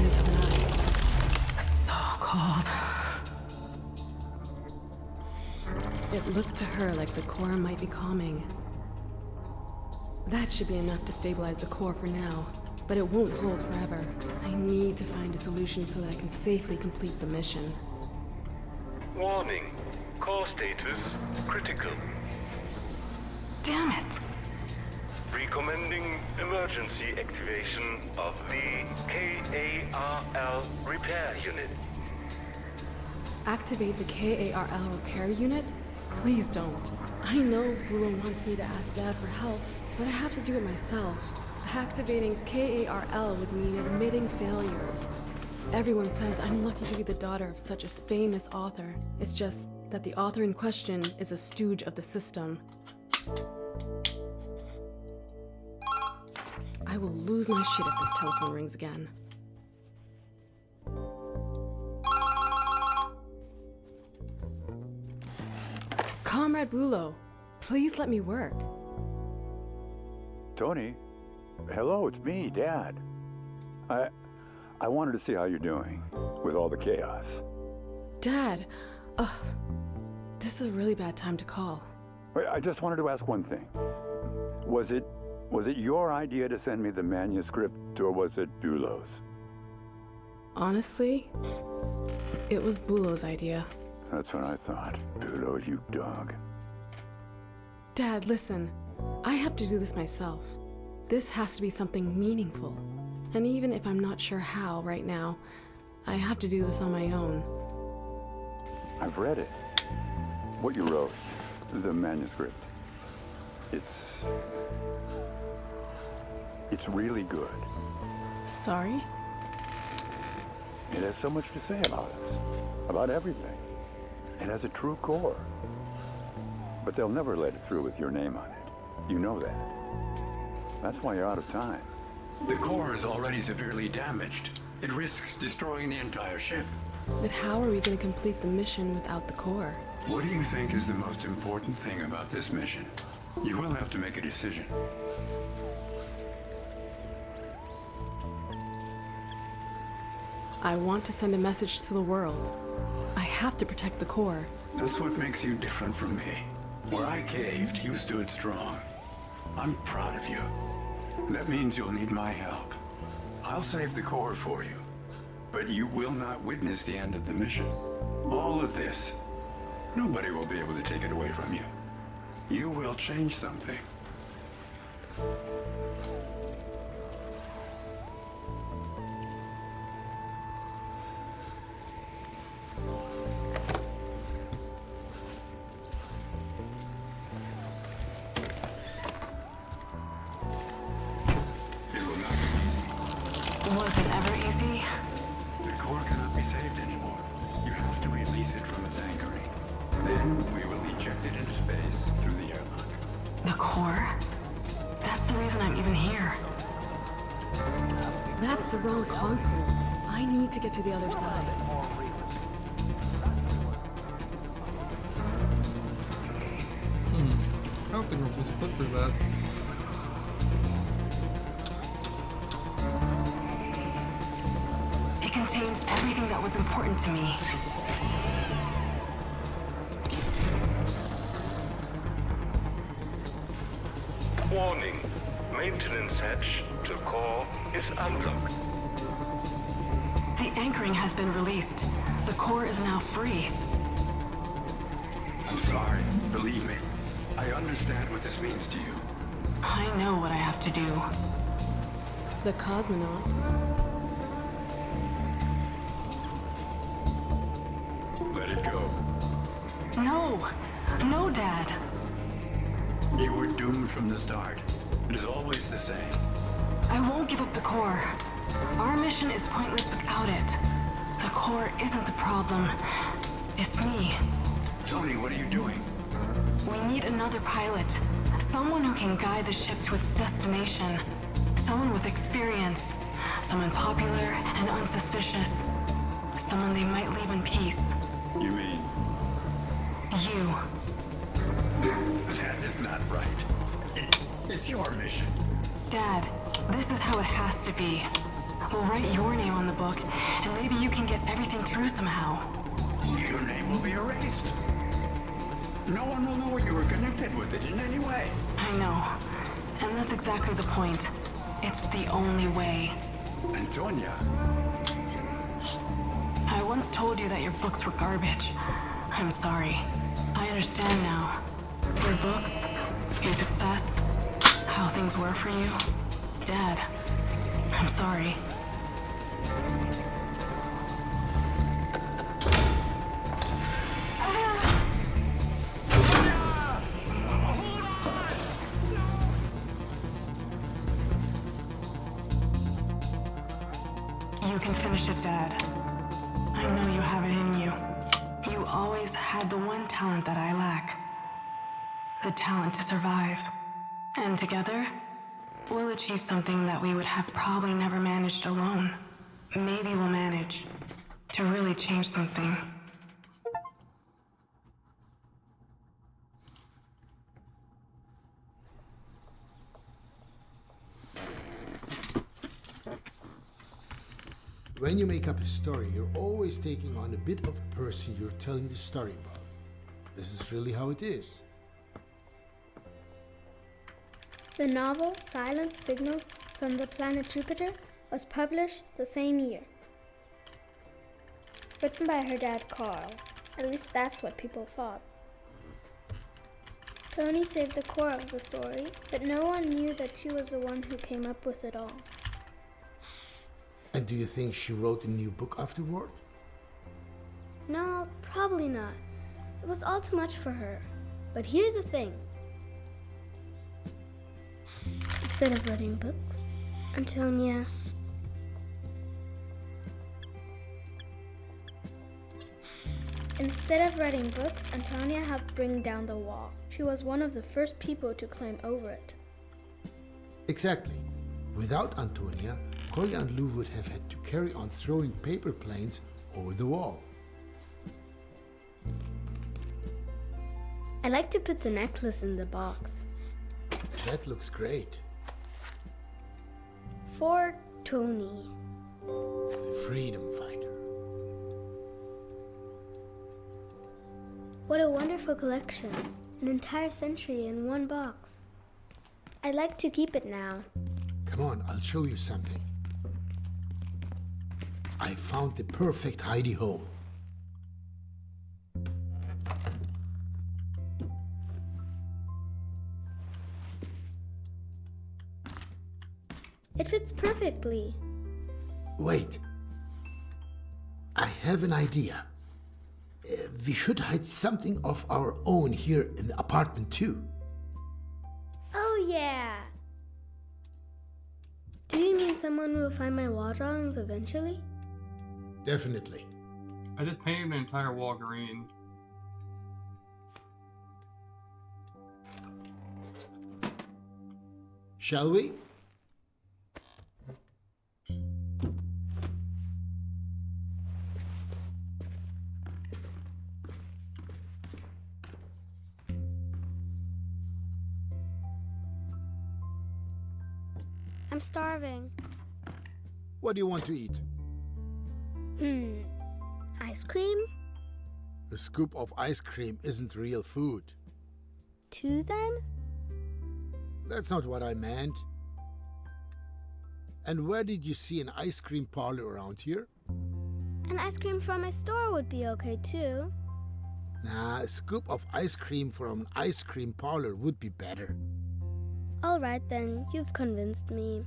Celsius in the night. So cold. It looked to her like the core might be calming. That should be enough to stabilize the core for now, but it won't hold forever. I need to find a solution so that I can safely complete the mission. Warning. Core status critical. Damn it. Recommending emergency activation of the KARL repair unit. Activate the KARL repair unit? Please don't. I know Bulo wants me to ask Dad for help, but I have to do it myself. Activating KARL would mean admitting failure. Everyone says I'm lucky to be the daughter of such a famous author. It's just that the author in question is a stooge of the system. I will lose my shit if this telephone rings again. Comrade Bulo, please let me work. Tony, hello, it's me, Dad. I wanted to see how you're doing with all the chaos. Dad, this is a really bad time to call. I just wanted to ask one thing. Was Was it your idea to send me the manuscript, or was it Bulow's? Honestly, it was Bulow's idea. That's what I thought. Bulow, you dog. Dad, listen. I have to do this myself. This has to be something meaningful. And even if I'm not sure how right now, I have to do this on my own. I've read it. What you wrote. The manuscript. It's really good. Sorry? It has so much to say about us. About everything. It has a true core. But they'll never let it through with your name on it. You know that. That's why you're out of time. The core is already severely damaged. It risks destroying the entire ship. But how are we going to complete the mission without the core? What do you think is the most important thing about this mission? You will have to make a decision. I want to send a message to the world. I have to protect the core. That's what makes you different from me. Where I caved, you stood strong. I'm proud of you. That means you'll need my help. I'll save the core for you. But you will not witness the end of the mission. All of this, nobody will be able to take it away from you. You will change something. Was it ever easy? The core cannot be saved anymore. You have to release it from its anchoring. Then we will eject it into space through the airlock. The core? That's the reason I'm even here. That's the wrong console. I need to get to the other side. I don't think we're supposed to put through that. It contains everything that was important to me. Warning. Maintenance hatch to core is unlocked. The anchoring has been released. The core is now free. I'm sorry. Believe me. I understand what this means to you. I know what I have to do. The cosmonaut. Let it go. No! No, Dad! You were doomed from the start. It is always the same. I won't give up the core. Our mission is pointless without it. The core isn't the problem. It's me. Tony, what are you doing? We need another pilot. Someone who can guide the ship to its destination. Someone with experience. Someone popular and unsuspicious. Someone they might leave in peace. You mean? You. That is not right. It's your mission. Dad, this is how it has to be. We'll write your name on the book, and maybe you can get everything through somehow. Your name will be erased. No one will know you were connected with it in any way. I know. And that's exactly the point. It's the only way. Antonia. I once told you that your books were garbage. I'm sorry. I understand now. Your books, your success, how things were for you. Dad, I'm sorry. You can finish it, Dad. I know you have it in you. You always had the one talent that I lack. The talent to survive. And together, we'll achieve something that we would have probably never managed alone. Maybe we'll manage to really change something. When you make up a story, you're always taking on a bit of a person you're telling the story about. This is really how it is. The novel Silent Signals from the Planet Jupiter was published the same year. Written by her dad, Carl. At least that's what people thought. Tony saved the core of the story, but no one knew that she was the one who came up with it all. And do you think she wrote a new book afterward? No, probably not. It was all too much for her. But here's the thing. Instead of writing books, Antonia... Instead of writing books, Antonia helped bring down the wall. She was one of the first people to climb over it. Exactly. Without Antonia, Kolja and Lou would have had to carry on throwing paper planes over the wall. I like to put the necklace in the box. That looks great. For Tony. The freedom fighter. What a wonderful collection. An entire century in one box. I'd like to keep it now. Come on, I'll show you something. I found the perfect hidey hole. It fits perfectly. Wait. I have an idea. We should hide something of our own here in the apartment too. Oh yeah! Do you mean someone will find my wall drawings eventually? Definitely. I just painted an entire wall green. Shall we? I'm starving. What do you want to eat? Ice cream? A scoop of ice cream isn't real food. 2 then? That's not what I meant. And where did you see an ice cream parlor around here? An ice cream from a store would be okay too. Nah, a scoop of ice cream from an ice cream parlor would be better. All right then, you've convinced me.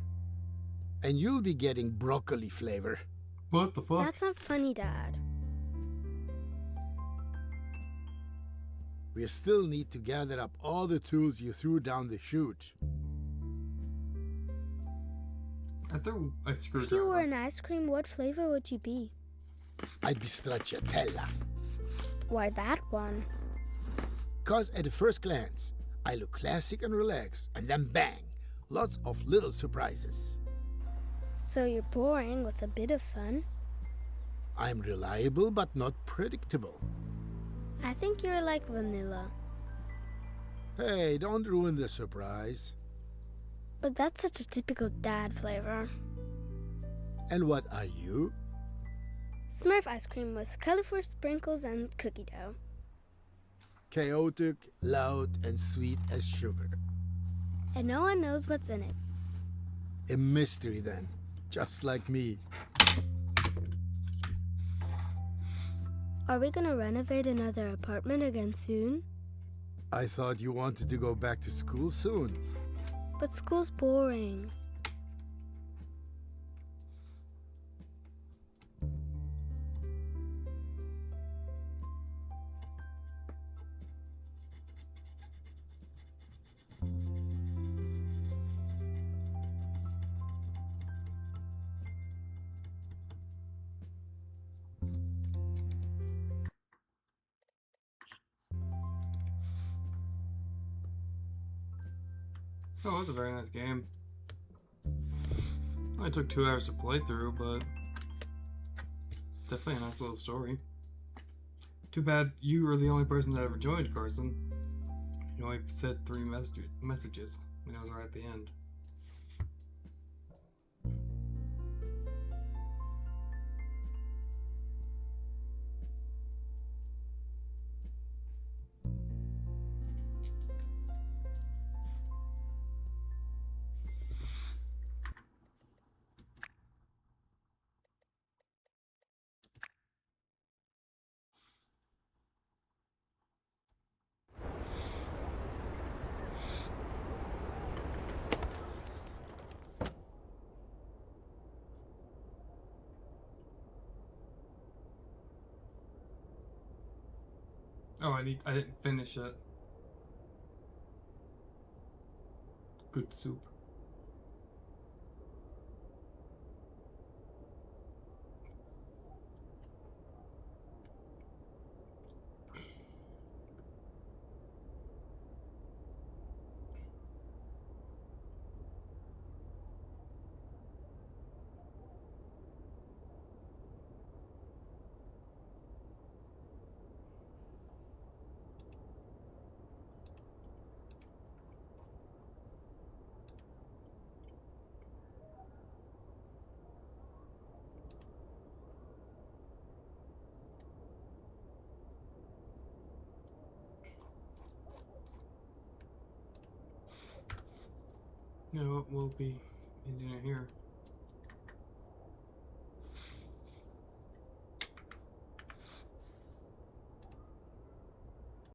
And you'll be getting broccoli flavor. What the fuck? That's not funny, Dad. We still need to gather up all the tools you threw down the chute. I threw a screwdriver. If you were an ice cream, what flavor would you be? I'd be stracciatella. Why that one? 'Cause at the first glance, I look classic and relaxed, and then bang, lots of little surprises. So you're boring with a bit of fun? I'm reliable but not predictable. I think you're like vanilla. Hey, don't ruin the surprise. But that's such a typical dad flavor. And what are you? Smurf ice cream with colorful sprinkles and cookie dough. Chaotic, loud, and sweet as sugar. And no one knows what's in it. A mystery then, just like me. Are we gonna renovate another apartment again soon? I thought you wanted to go back to school soon. But school's boring. Oh, it was a very nice game. Only took 2 hours to play through, but definitely a nice little story. Too bad you were the only person that ever joined, Carson. You only said 3 messages, and it was right at the end. Oh, I didn't finish it. Good soup. Now what will be in here?